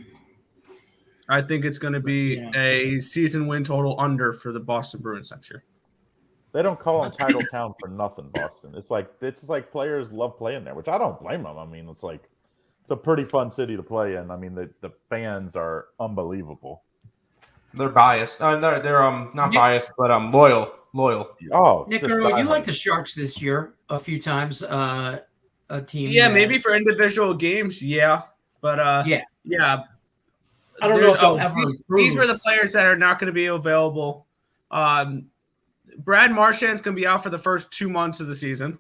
S2: I think it's going to be a season win total under for the Boston Bruins next year.
S4: They don't call them Title Town for nothing, Boston. It's just like players love playing there, which I don't blame them. I mean, it's a pretty fun city to play in. I mean, the fans are unbelievable.
S3: They're biased. They're not biased, but loyal.
S4: Oh,
S1: Nicker, you like the Sharks this year a few times. A team.
S2: Yeah, maybe for individual games, yeah. But yeah.
S1: I don't know if they'll ever
S2: these were the players that are not going to be available. Brad Marchand's going to be out for the first 2 months of the season.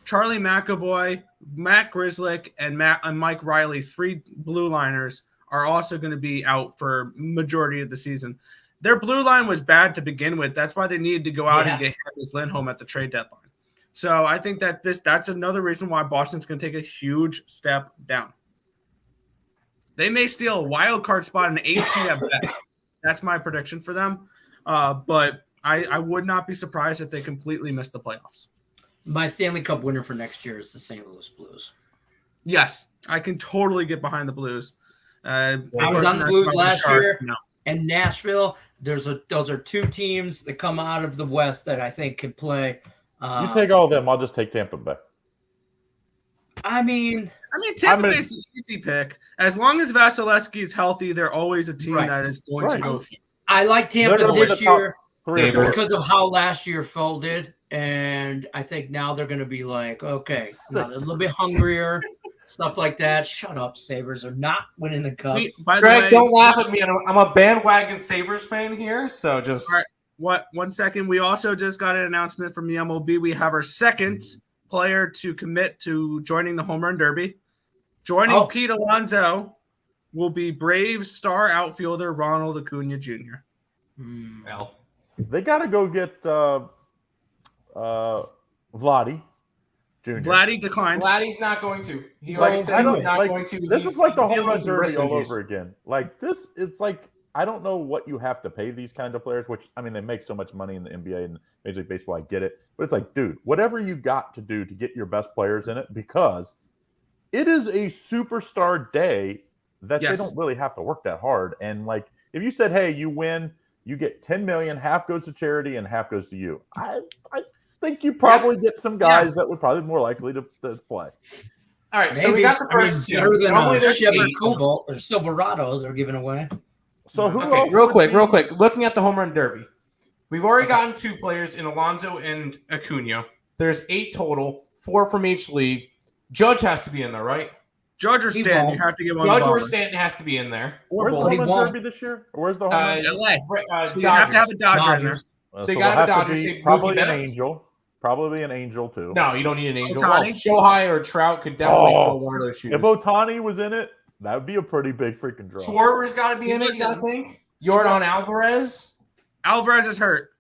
S2: Charlie McAvoy, Matt Grzelcyk, and Mike Riley, three blue liners, are also going to be out for majority of the season. Their blue line was bad to begin with. That's why they needed to go out and get Hampus Lindholm at the trade deadline. So I think that that's another reason why Boston's going to take a huge step down. They may steal a wild card spot in 8 seed at best. That's my prediction for them. But I would not be surprised if they completely miss the playoffs.
S1: My Stanley Cup winner for next year is the St. Louis Blues.
S2: Yes, I can totally get behind the Blues.
S1: I was on the Blues last year, and Nashville. Those are two teams that come out of the West that I think can play.
S4: You take all of them. I'll just take Tampa Bay.
S1: I mean,
S2: Tampa Bay's an easy pick. As long as Vasilevsky is healthy, they're always a team that is going to go.
S1: I like Tampa this year because of how last year folded, and I think now they're going to be like, okay, now they're a little bit hungrier, stuff like that. Shut up, Sabres are not winning the cup.
S3: Greg, don't laugh at me. I'm a bandwagon Sabres fan here, so just
S2: all right. 1 second. We also just got an announcement from the MLB. We have our second player to commit to joining the Home Run Derby. Joining Pete Alonso will be Braves star outfielder Ronald Acuna Jr.
S3: Well,
S4: they got to go get Vladdy Jr.
S2: Vladdy declined.
S3: Vladdy's not going to. He already said he's not going to.
S4: This is like the Home Run Derby all over again. Like this, it's like I don't know what you have to pay these kind of players, which, I mean, they make so much money in the NBA and Major League Baseball. I get it. But it's like, dude, whatever you got to do to get your best players in it, because it is a superstar day that they don't really have to work that hard. And, like, if you said, hey, you win, you get $10 million, half goes to charity and half goes to you. I think you probably get some guys that would probably be more likely to play.
S3: All right, so we got the first two.
S1: Better than Chevy Cobalt or Silverado they're giving away.
S4: So who else?
S3: Real quick. Looking at the Home Run Derby, we've already gotten 2 players in Alonso and Acuna. There's 8 total, 4 from each league. Judge has to be in there, right?
S2: Judge or Stanton, you have to get one.
S3: Judge or Stanton has to be in there.
S4: Where's the Home Run Derby this year? Where's the Home Run?
S2: LA. So you have to have a Dodger in there.
S3: So you got to have a Dodger.
S4: Probably an Angel. Probably an Angel too.
S3: No, you don't need an Angel. Shohei or Trout could definitely fill one of those shoes.
S4: If Ohtani was in it, that would be a pretty big freaking draw.
S3: Schwarber's got to be in it, you got to think. Jordan Alvarez.
S2: Alvarez is hurt.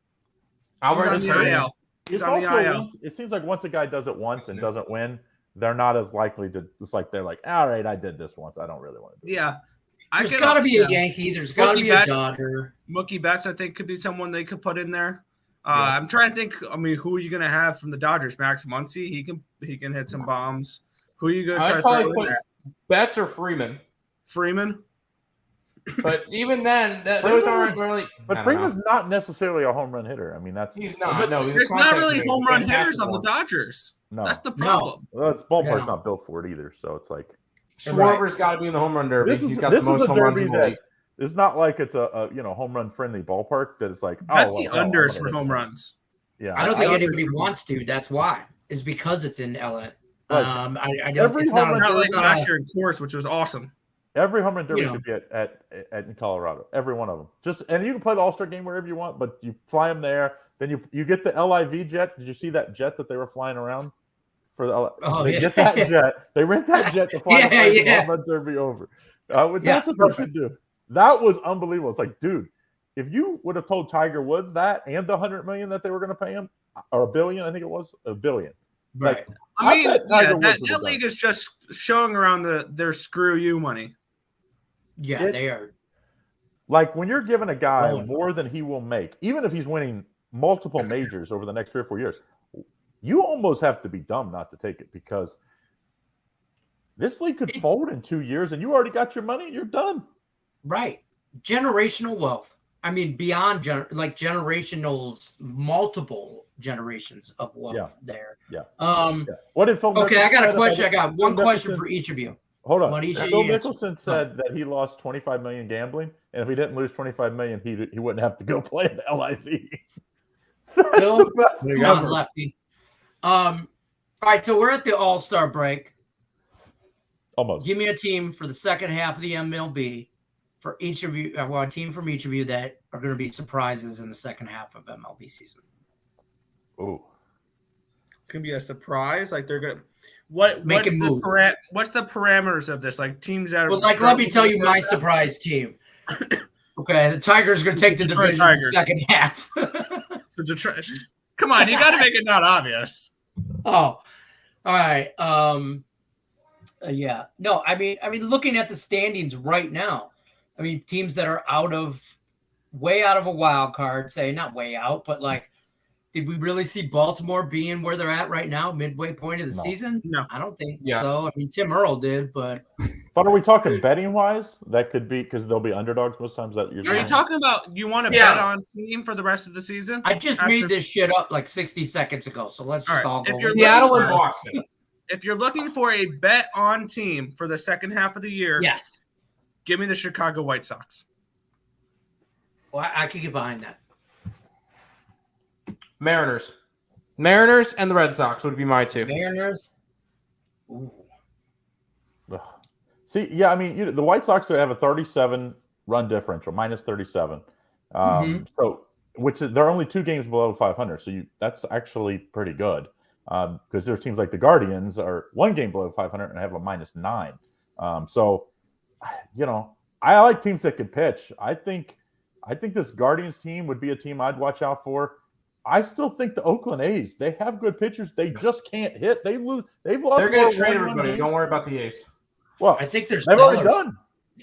S3: Alvarez is hurt.
S2: He's on the IL.
S4: It seems like once a guy does it once and doesn't win, they're not as likely to. It's like they're like, all right, I did this once. I don't really want to do it.
S2: Yeah.
S1: There's got to be a Yankee. There's got to be a Dodger.
S2: Mookie Betts, I think, could be someone they could put in there. I'm trying to think. I mean, who are you going to have from the Dodgers? Max Muncy. He can hit some bombs. Who are you going to try to throw in there?
S3: Betts or Freeman?
S2: Freeman.
S3: But even then, those aren't really.
S4: But Freeman's not necessarily a home run hitter. I mean,
S3: he's not. No,
S2: there's not really home run hitters on the Dodgers.
S4: No,
S2: that's the problem.
S4: Well, that's ballpark's not built for it either. So it's like
S3: Schwarber's got to be in the home run derby. He's got the most home runs in the league.
S4: It's not like it's a home run friendly ballpark that it's like
S2: the unders for home runs.
S1: Yeah, I don't think anybody wants to. That's why. It's because it's in LA. I don't. It's not
S2: like last year in Coors, which was awesome.
S4: Every home run derby should be at in Colorado. Every one of them. And you can play the All-Star game wherever you want, but you fly them there. Then you get the LIV jet. Did you see that jet that they were flying around? Get that jet. They rent that jet to fly the home run derby over. That's what they should do. That was unbelievable. It's like, dude, if you would have told Tiger Woods that and the $100 million that they were going to pay him, or $1 billion, I think it was $1 billion.
S1: Right.
S4: Like,
S2: I mean, that league is just showing around their screw you money.
S1: Yeah, they are.
S4: Like when you're giving a guy more than he will make, even if he's winning multiple majors over the next 3 or 4 years, you almost have to be dumb not to take it, because this league could fold in 2 years and you already got your money and you're done.
S1: Right. Generational wealth. I mean, beyond generational, multiple generations of wealth there.
S4: Yeah.
S1: What did Phil Mickelson I got a question. I got one question for each of you.
S4: Hold on. Phil Mickelson said that he lost $25 million gambling, and if he didn't lose $25 million, he wouldn't have to go play in the LIV. That's
S1: Phil,
S4: the best
S1: ever. Lefty. All right, so we're at the All-Star break.
S4: Almost.
S1: Give me a team for the second half of the MLB for each of you. Well, a team from each of you that are going to be surprises in the second half of MLB season.
S4: Ooh.
S2: It's going to be a surprise. Like they're going to. What's the parameters of this? Like teams that are.
S1: Well, let me tell you my surprise team. Okay, the Tigers are going to take the division in the second half.
S2: So Detroit. Come on, you got to make it not obvious.
S1: Oh, all right. Yeah. No, I mean, looking at the standings right now, I mean, teams that are way out of a wild card, say not way out, but like Did we really see Baltimore being where they're at right now, midway point of the
S4: No.
S1: season?
S2: No.
S1: I don't think
S3: Yes.
S1: so. I mean, Tim Earl did, but
S4: But are we talking betting wise? That could be because they'll be underdogs most times. That
S2: Are you
S4: usually.
S2: talking about you want to
S3: Yeah.
S2: bet on team for the rest of the season?
S1: I just made this shit up like 60 seconds ago. So let's just all
S2: All right.
S1: go.
S2: If you're
S1: with
S3: Seattle
S1: it.
S3: and Boston.
S2: If you're looking for a bet on team for the second half of the year,
S1: Yes.
S2: give me the Chicago White Sox.
S1: Well, I could get behind that.
S3: Mariners and the Red Sox would be my two.
S1: Mariners. Ooh.
S4: Ugh. See, yeah, I mean, the White Sox have a 37 run differential, minus 37. So, which is, they're only 2 games below 500. So that's actually pretty good. Because there's teams like the Guardians are 1 game below 500 and have a minus 9. So, I like teams that can pitch. I think this Guardians team would be a team I'd watch out for. I still think the Oakland A's, they have good pitchers. They just can't hit. They've lost.
S3: They're going
S4: more
S3: to trade
S4: one-run
S3: everybody.
S4: games.
S3: Don't worry about the A's.
S4: Well,
S1: I think there's
S4: they've already
S1: dollars.
S4: done.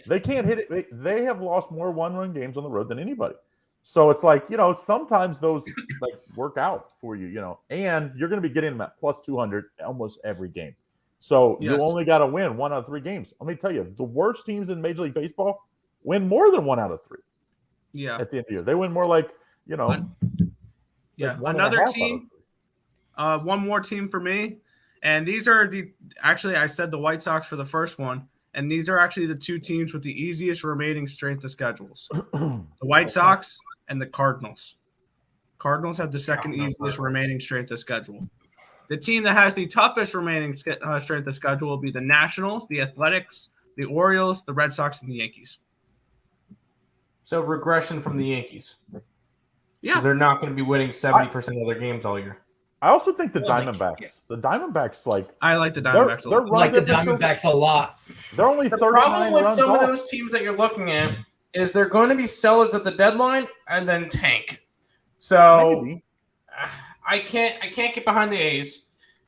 S4: They can't hit it. They have lost more one-run games on the road than anybody. So it's like, sometimes those like work out for you, and you're going to be getting them at plus 200 almost every game. So you only got to win 1 out of 3 games. Let me tell you, the worst teams in Major League Baseball win more than 1 out of 3.
S2: Yeah.
S4: At the end of the year, they win more like,
S2: Yeah.
S4: like
S2: Another team, one more team for me. And these are actually, I said the White Sox for the first one. And these are actually the 2 teams with the easiest remaining strength of schedules. The White Sox and the Cardinals. Cardinals have the second easiest remaining strength of schedule. The team that has the toughest remaining strength of schedule will be the Nationals, the Athletics, the Orioles, the Red Sox, and the Yankees.
S3: So regression from the Yankees.
S2: Yeah.
S3: Because they're not going to be winning 70% of their games all year.
S4: I also think the
S1: Well,
S4: Diamondbacks, like
S2: I like the Diamondbacks a lot.
S1: I like the Diamondbacks a lot.
S4: they're only
S3: The
S4: 39
S3: problem with
S4: runs
S3: some
S4: off.
S3: of those teams that you're looking at is they're going to be sellers at the deadline and then tank. So
S4: Maybe.
S3: I can't get behind the A's.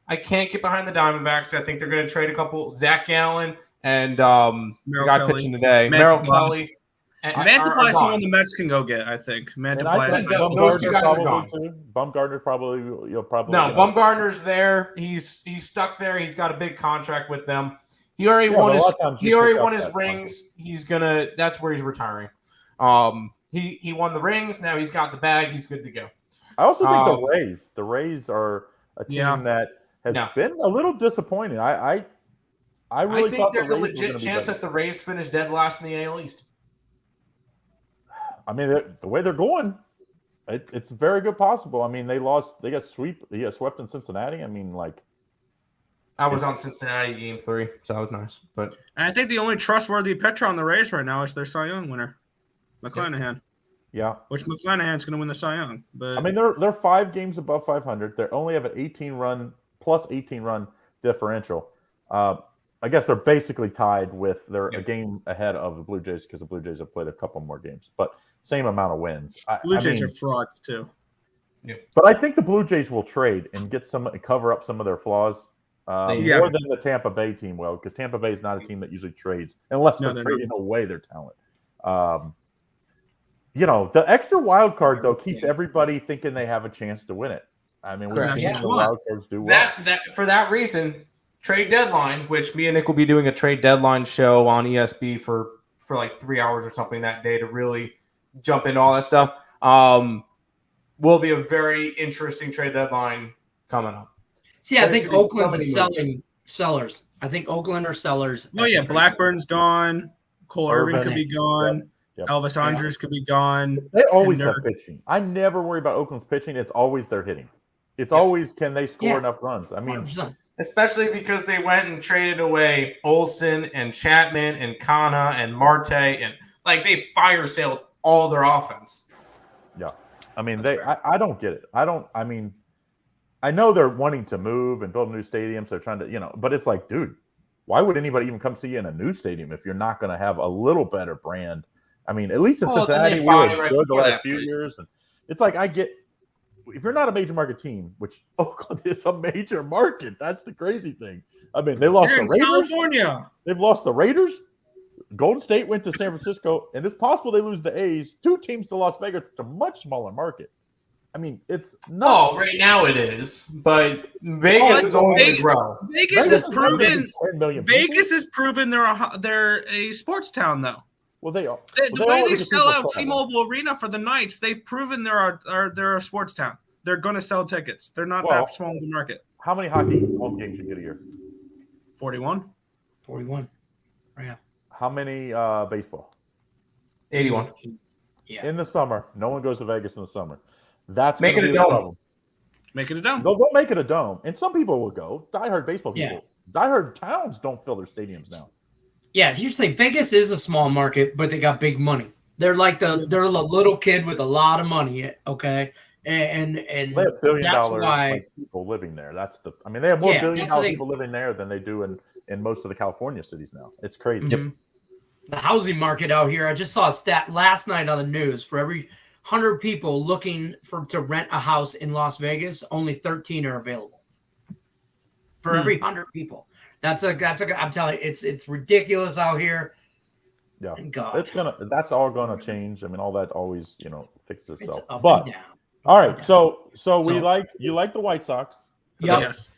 S3: I can't get behind the Diamondbacks. I think they're going to trade a couple. Zach Gallen and the guy
S2: Kelly.
S3: pitching today,
S2: Merrill
S3: Merrill Kelly.
S2: Mantiply is
S3: gone.
S2: someone the Mets can go get, I think.
S4: And I
S2: Mantiply
S4: think
S2: is
S3: those two guys are gone.
S4: too. Bumgarner probably.
S3: No, Bumgarner's there. He's stuck there. He's got a big contract with them. He already won his. He already won his rings. He's gonna. That's where he's retiring. He won the rings. Now he's got the bag. He's good to go.
S4: I also think the Rays. The Rays are a team that has been a little disappointing. I really
S3: think
S4: thought
S3: there's
S4: the
S3: a
S4: Rays were
S3: legit
S4: gonna be
S3: chance
S4: better.
S3: that the Rays finish dead last in the AL East.
S4: I mean, the way they're going, it's very good possible. I mean, they got swept in Cincinnati. I mean, like,
S3: I was on Cincinnati game 3, so that was nice. But
S2: And I think the only trustworthy pitcher on the Rays right now is their Cy Young winner, McClanahan.
S4: yeah.
S2: Which McClanahan's going to win the Cy Young. But
S4: I mean, they're 5 games above 500. They only have an 18 run differential. I guess they're basically tied with they're a game ahead of the Blue Jays because the Blue Jays have played a couple more games, but same amount of wins.
S2: Blue Jays are frauds too.
S3: yeah.
S4: But I think the Blue Jays will trade and cover up some of their flaws more than the Tampa Bay team will, because Tampa Bay is not a team that usually trades unless they're trading away their talent. The extra wild card though keeps everybody thinking they have a chance to win it. I mean, we've seen the wild cards do well.
S3: that for that reason, trade deadline, which me and Nick will be doing a trade deadline show on ESB for like 3 hours or something that day to really jump into all that stuff. Will be a very interesting trade deadline coming up.
S1: See, I think Oakland's sellers. I think Oakland are sellers.
S2: Oh yeah, Blackburn's gone. Cole Irvin could be gone.
S4: Yep.
S2: Elvis Andrus could be gone.
S4: They always have pitching. I never worry about Oakland's pitching. It's always their hitting. It's always can they score enough runs. I mean,
S1: 100%.
S3: Especially because they went and traded away Olsen and Chapman and Kana and Marte and like they fire sailed all their offense.
S4: Yeah. I mean, I don't get it. I mean, I know they're wanting to move and build new stadiums. They're trying to, but it's like, dude, why would anybody even come see you in a new stadium if you're not going to have a little better brand? I mean, at least in Cincinnati, we were good the last few years. And it's like, I get, if you're not a major market team, which Oakland is a major market, that's the crazy thing. I mean, they lost the Raiders.
S2: California.
S4: They've lost the Raiders. Golden State went to San Francisco, and it's possible they lose the A's. 2 teams to Las Vegas, it's a much smaller market. I mean, it's
S3: Oh,
S4: nuts.
S3: right now it is, but Vegas is only going to grow.
S2: Vegas has
S4: is
S2: proven
S4: 10 million people.
S2: Vegas has proven they're a sports town though.
S4: Well, they are.
S2: The way they sell
S4: people
S2: out
S4: travel.
S2: T-Mobile Arena for the Knights, they've proven they're a sports town. They're going to sell tickets. They're not that small of a market.
S4: How many hockey home games you get a year?
S2: 41.
S1: 41. Yeah.
S4: How many baseball?
S3: 81.
S1: Yeah.
S4: In the summer. No one goes to Vegas in the summer. That's
S3: Make it
S4: gonna
S3: a
S4: be the
S3: dome.
S4: problem.
S2: Make it a dome.
S4: They'll make it a dome. And some people will go. Diehard baseball people.
S1: Yeah.
S4: Diehard towns don't fill their stadiums now.
S1: Yeah, so usually Vegas is a small market, but they got big money. They're like they're a little kid with a lot of money, okay? And
S4: They have $1 billion
S1: that's why
S4: people living there. They have more
S1: Yeah,
S4: $1
S1: that's
S4: billion
S1: the
S4: people living there than they do in most of the California cities now. It's crazy.
S1: Mhm. The housing market out here, I just saw a stat last night on the news. For every 100 people looking to rent a house in Las Vegas, only 13 are available. For every 100 people. I'm telling you, it's ridiculous out here.
S4: Yeah.
S1: And God.
S4: That's all gonna change. I mean, all that always, fixes
S1: It's
S4: itself.
S1: up
S4: But
S1: and down.
S4: all right, so
S1: So-
S4: you like the White Sox.
S1: Yep.
S2: Yes.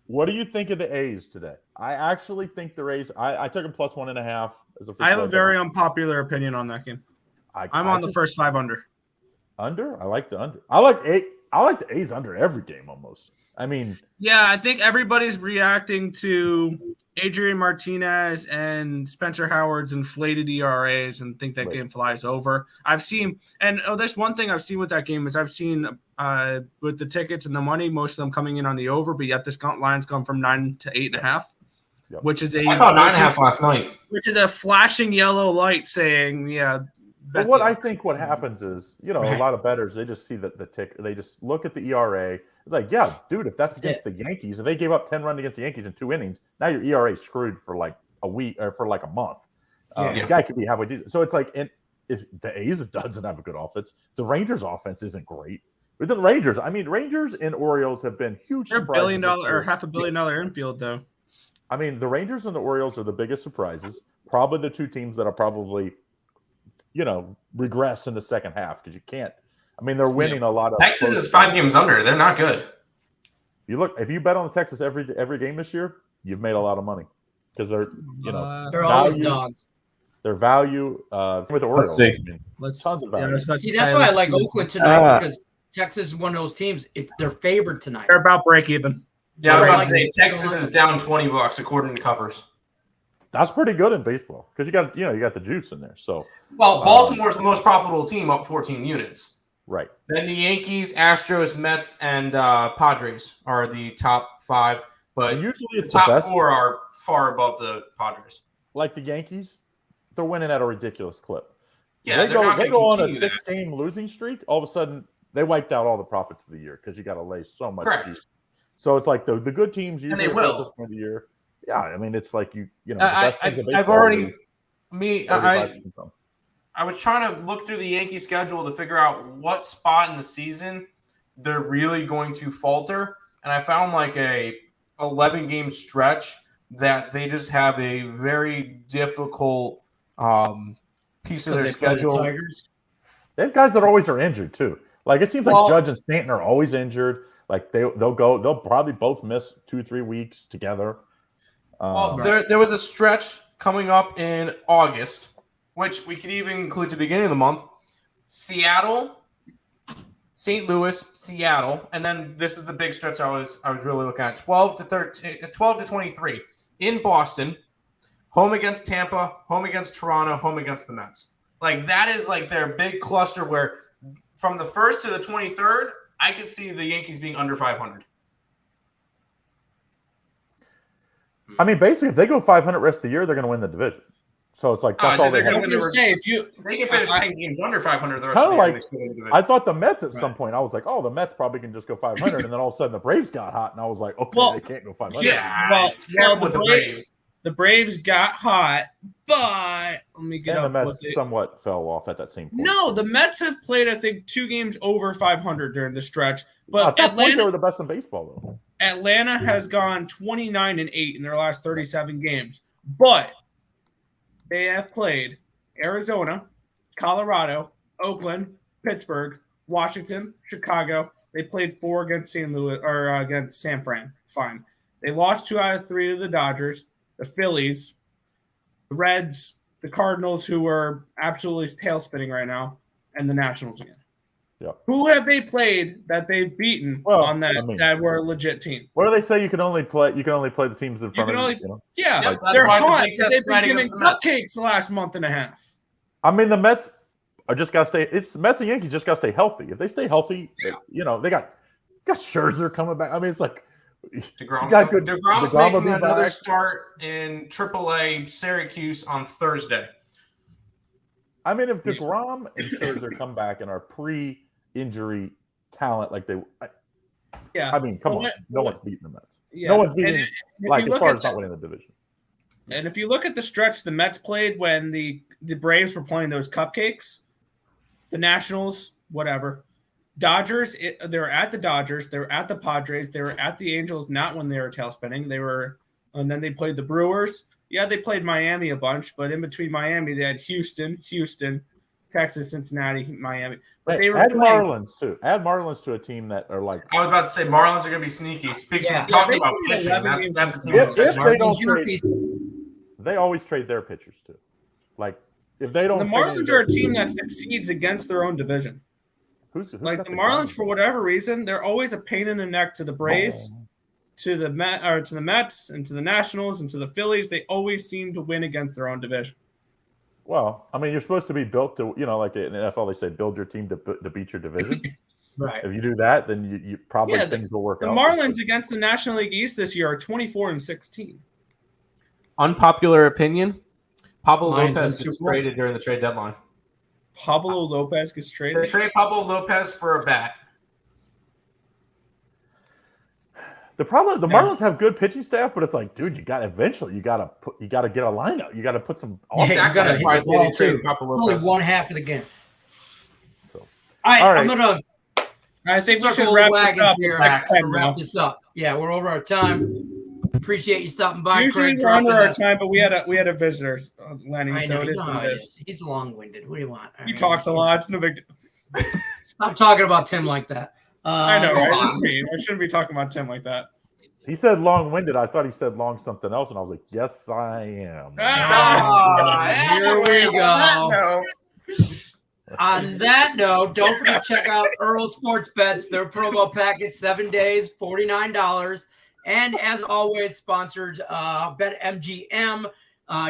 S4: What do you think of the A's today? I actually think the Rays. I took them plus 1.5 as a.
S2: I have a very unpopular opinion on that game. I'm on the first 5 under.
S4: Under. I like the under. I like the A's under every game almost. I mean,
S2: Yeah, I think everybody's reacting to Adrian Martinez and Spencer Howard's inflated ERAs and think that
S4: Right.
S2: game flies over. There's one thing I've seen with that game is I've seen with the tickets and the money, most of them coming in on the over, but yet this line's gone from 9 to 8.5,
S4: Yep.
S2: which is
S3: I saw 9.5 last night.
S2: which is a flashing yellow light saying,
S4: but what I think what happens is, a
S1: Right.
S4: lot of bettors, they just see the tick. They just look at the ERA. It's like, yeah, dude, if that's against the Yankees, if they gave up 10 runs against the Yankees in 2 innings, now your ERA is screwed for like a week or for like a month. The guy could be halfway decent. So it's like, if the A's doesn't have a good offense, the Rangers' offense isn't great. But the Rangers and Orioles have been huge.
S2: They're
S4: surprises
S2: $1 billion
S4: this year.
S2: or $500 million infield though.
S4: I mean, the Rangers and the Orioles are the biggest surprises. Probably the two teams that are probably, regress in the second half because you can't. I mean, they're winning a lot of.
S3: Texas is 5 games under. They're not good.
S4: If you bet on the Texas every game this year, you've made a lot of money because they're
S1: They're always
S4: values,
S1: dogs.
S4: their value with the Orioles.
S3: see.
S4: I mean,
S2: Let's
S4: tons of
S2: yeah, I
S4: value.
S2: was about to
S1: See,
S2: say,
S1: that's why I
S2: let's
S1: like
S2: see this.
S1: Oakland tonight because Texas is one of those teams. They're favored tonight.
S2: They're about break even.
S3: Yeah, I'm
S1: Right.
S3: about to say Texas is down $20 according to covers.
S4: That's pretty good in baseball because you got the juice in there. So
S3: Well, Baltimore's the most profitable team, up 14 units.
S4: right.
S3: Then the Yankees, Astros, Mets, and Padres are the top 5. But
S4: And usually
S3: the
S4: it's the
S3: top
S4: best.
S3: 4 are far above the Padres.
S4: Like the Yankees, they're winning at a ridiculous clip.
S3: Yeah,
S4: they
S3: they're not
S4: they
S3: going to
S4: go on a
S3: continue that.
S4: 6-game losing streak. All of a sudden, they wiped out all the profits of the year because you got to lay so much
S3: Correct.
S4: juice. So it's like the good teams usually
S3: they
S4: at
S3: will.
S4: this point of the year. Yeah, I mean it's like the best teams in
S3: I've
S4: baseball
S3: already
S4: lose
S3: me
S4: 35% from.
S3: I was trying to look through the Yankee schedule to figure out what spot in the season they're really going to falter, and I found like a 11-game stretch that they just have a very difficult piece of their
S1: Because they play the
S3: schedule.
S1: Tigers.
S4: They have guys that always are injured too. Like it seems
S3: Well-
S4: like Judge and Stanton are always injured. Like they'll probably both miss 2-3 weeks together.
S3: Well, there was a stretch coming up in August, which we could even include to the beginning of the month. Seattle, St. Louis, Seattle, and then this is the big stretch I was really looking at: 12 to 23 in Boston, home against Tampa, home against Toronto, home against the Mets. Like that is like their big cluster where from the 1st to the 23rd, I could see the Yankees being under 500.
S4: I mean, basically, if they go 500 rest of the year, they're going to win the division. So it's like that's all they
S3: they're
S4: have.
S3: gonna
S2: I was gonna say if you
S3: They can finish 10 games under 500 the rest
S4: Kinda
S3: of the year.
S4: like-
S3: and they still win the division.
S4: I thought the Mets at some point. I was like, oh, the Mets probably can just go 500, and then all of a sudden the Braves got hot, and I was like, okay,
S2: Well,
S4: they can't go 500.
S3: Yeah,
S2: Well,
S3: careful
S2: the
S3: with the
S2: Braves-
S3: Braves.
S2: the Braves got hot, but let me get
S4: And the
S2: up
S4: Mets
S2: what they-
S4: somewhat fell off at that same point.
S2: No, the Mets have played, I think, 2 games over 500 during the stretch.
S4: At
S2: But
S4: that point, they
S2: Atlanta
S4: were the best in baseball, though.
S2: Atlanta has gone 29-8 in their last 37 games. But they have played Arizona, Colorado, Oakland, Pittsburgh, Washington, Chicago. They played 4 against St. Louis or against San Fran. Fine. They lost 2 out of 3 to the Dodgers, the Phillies, the Reds, the Cardinals, who are absolutely tail spinning right now, and the Nationals again.
S4: Yep.
S2: Who have they played that they've beaten on that that were a legit team?
S4: What do they say? You can only play the teams in front of you.
S2: Yeah,
S3: Yep,
S2: they're hot.
S3: They've
S2: They've been getting cupcakes the last month and a half.
S4: I mean, the Mets are just got to stay. It's the Mets and Yankees just got to stay healthy. If they stay healthy, they got Scherzer coming back. I mean, it's like
S3: DeGrom's making another start in AAA Syracuse on Thursday.
S4: I mean, if DeGrom and Scherzer come back and are pre-injury talent like they, I mean, come on, no one's beating the Mets. Yeah. No one's beating as far as not winning the division.
S2: And if you look at the stretch the Mets played when the Braves were playing those cupcakes, the Nationals, whatever, Dodgers, they were at the Dodgers, they were at the Padres, they were at the Angels, not when they were tail spinning. And then they played the Brewers. Yeah, they played Miami a bunch, but in between Miami, they had Houston, Texas, Cincinnati, Miami. But they were
S4: add Marlins too. Add Marlins to a team that are like.
S3: I was about to say Marlins are going to be sneaky. Speaking of talking about pitching, that's a team.
S4: If they don't trade, they always trade their pitchers too. Like if they don't,
S2: the Marlins are a team that succeeds against their own division. Who's the Marlins, for whatever reason, they're always a pain in the neck to the Braves, to the Mets, and to the Nationals, and to the Phillies. They always seem to win against their own division.
S4: Well, I mean, you're supposed to be built to, like in the NFL, they say, build your team to beat your division.
S1: Right.
S4: If you do that, then you probably things will work out.
S2: The Marlins against the National League East this year are 24-16.
S3: Unpopular opinion: Pablo Lopez gets traded during the trade deadline.
S2: Pablo Lopez gets traded.
S3: They trade Pablo Lopez for a bat.
S4: The problem, the Marlins have good pitching staff, but it's like, dude, you got to get a lineup. You got to put some.
S1: Exactly. That's why I say they trade Pablo Lopez. Only one half of the game. So, all right. I'm gonna.
S2: I think we should wrap
S1: this up. Yeah, we're over our time. Appreciate you stopping by.
S2: Usually
S1: Craig,
S2: we're under our time, but we had a visitor, Lenny. So it is what it is.
S1: He's long-winded. What do you want?
S2: He talks a lot. It's no big deal.
S1: Stop talking about Tim like that.
S2: I know, right? I shouldn't be talking about Tim like that.
S4: He said long-winded. I thought he said long something else, and I was like, yes, I am.
S1: Here we go. On that note, don't forget to check out Earl Sports Bets. Their promo package, 7 days, $49. And as always, sponsored BetMGM.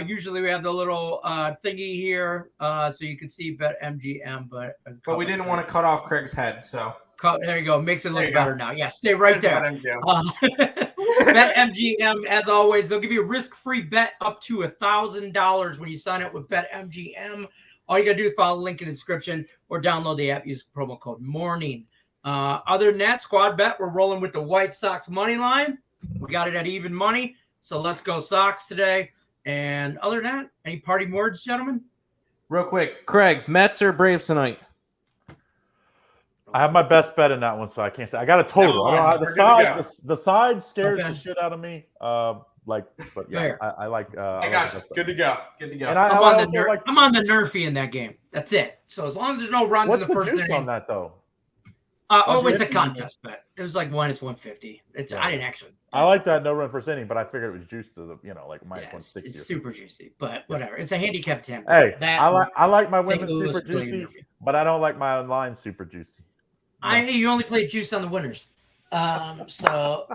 S1: Usually we have the little thingy here so you can see BetMGM. But
S3: we didn't want to cut off Craig's head, so.
S1: There you go. Makes it look better now. Yeah, stay right there. BetMGM, as always, they'll give you a risk-free bet up to $1,000 when you sign up with BetMGM. All you got to do is follow the link in the description or download the app. Use promo code MORNING. Other than that, squad bet, we're rolling with the White Sox money line. We got it at even money. So let's go Sox today. And other than that, any parting words, gentlemen?
S3: Real quick, Craig, Mets or Braves tonight?
S4: I have my best bet in that one, so I can't say. I got a total. The side scares the shit out of me. I like.
S3: I got you. Good to go.
S4: And
S1: I'm on the Nerfy in that game. That's it. So as long as there's no runs in the first inning.
S4: What's on that though?
S1: It's a contest bet. It was like minus 150. I didn't actually.
S4: I like that no run first inning, but I figured it was juiced to the minus 160.
S1: It's super juicy, but whatever. It's a handicap 10.
S4: Hey, I like my women super juicy, but I don't like my online super juicy.
S1: You only play juice on the winners. So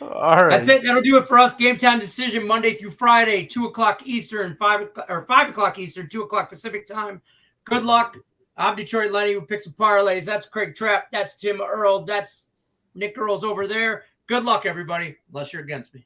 S4: all right.
S1: That's it. That'll do it for us. Game time decision Monday through Friday, 2:00 Eastern, 5:00 Eastern, 2:00 Pacific time. Good luck. I'm Detroit Lenny who picks up parlays. That's Craig Trapp. That's Tim Earl. That's Nick Earls over there. Good luck, everybody, unless you're against me.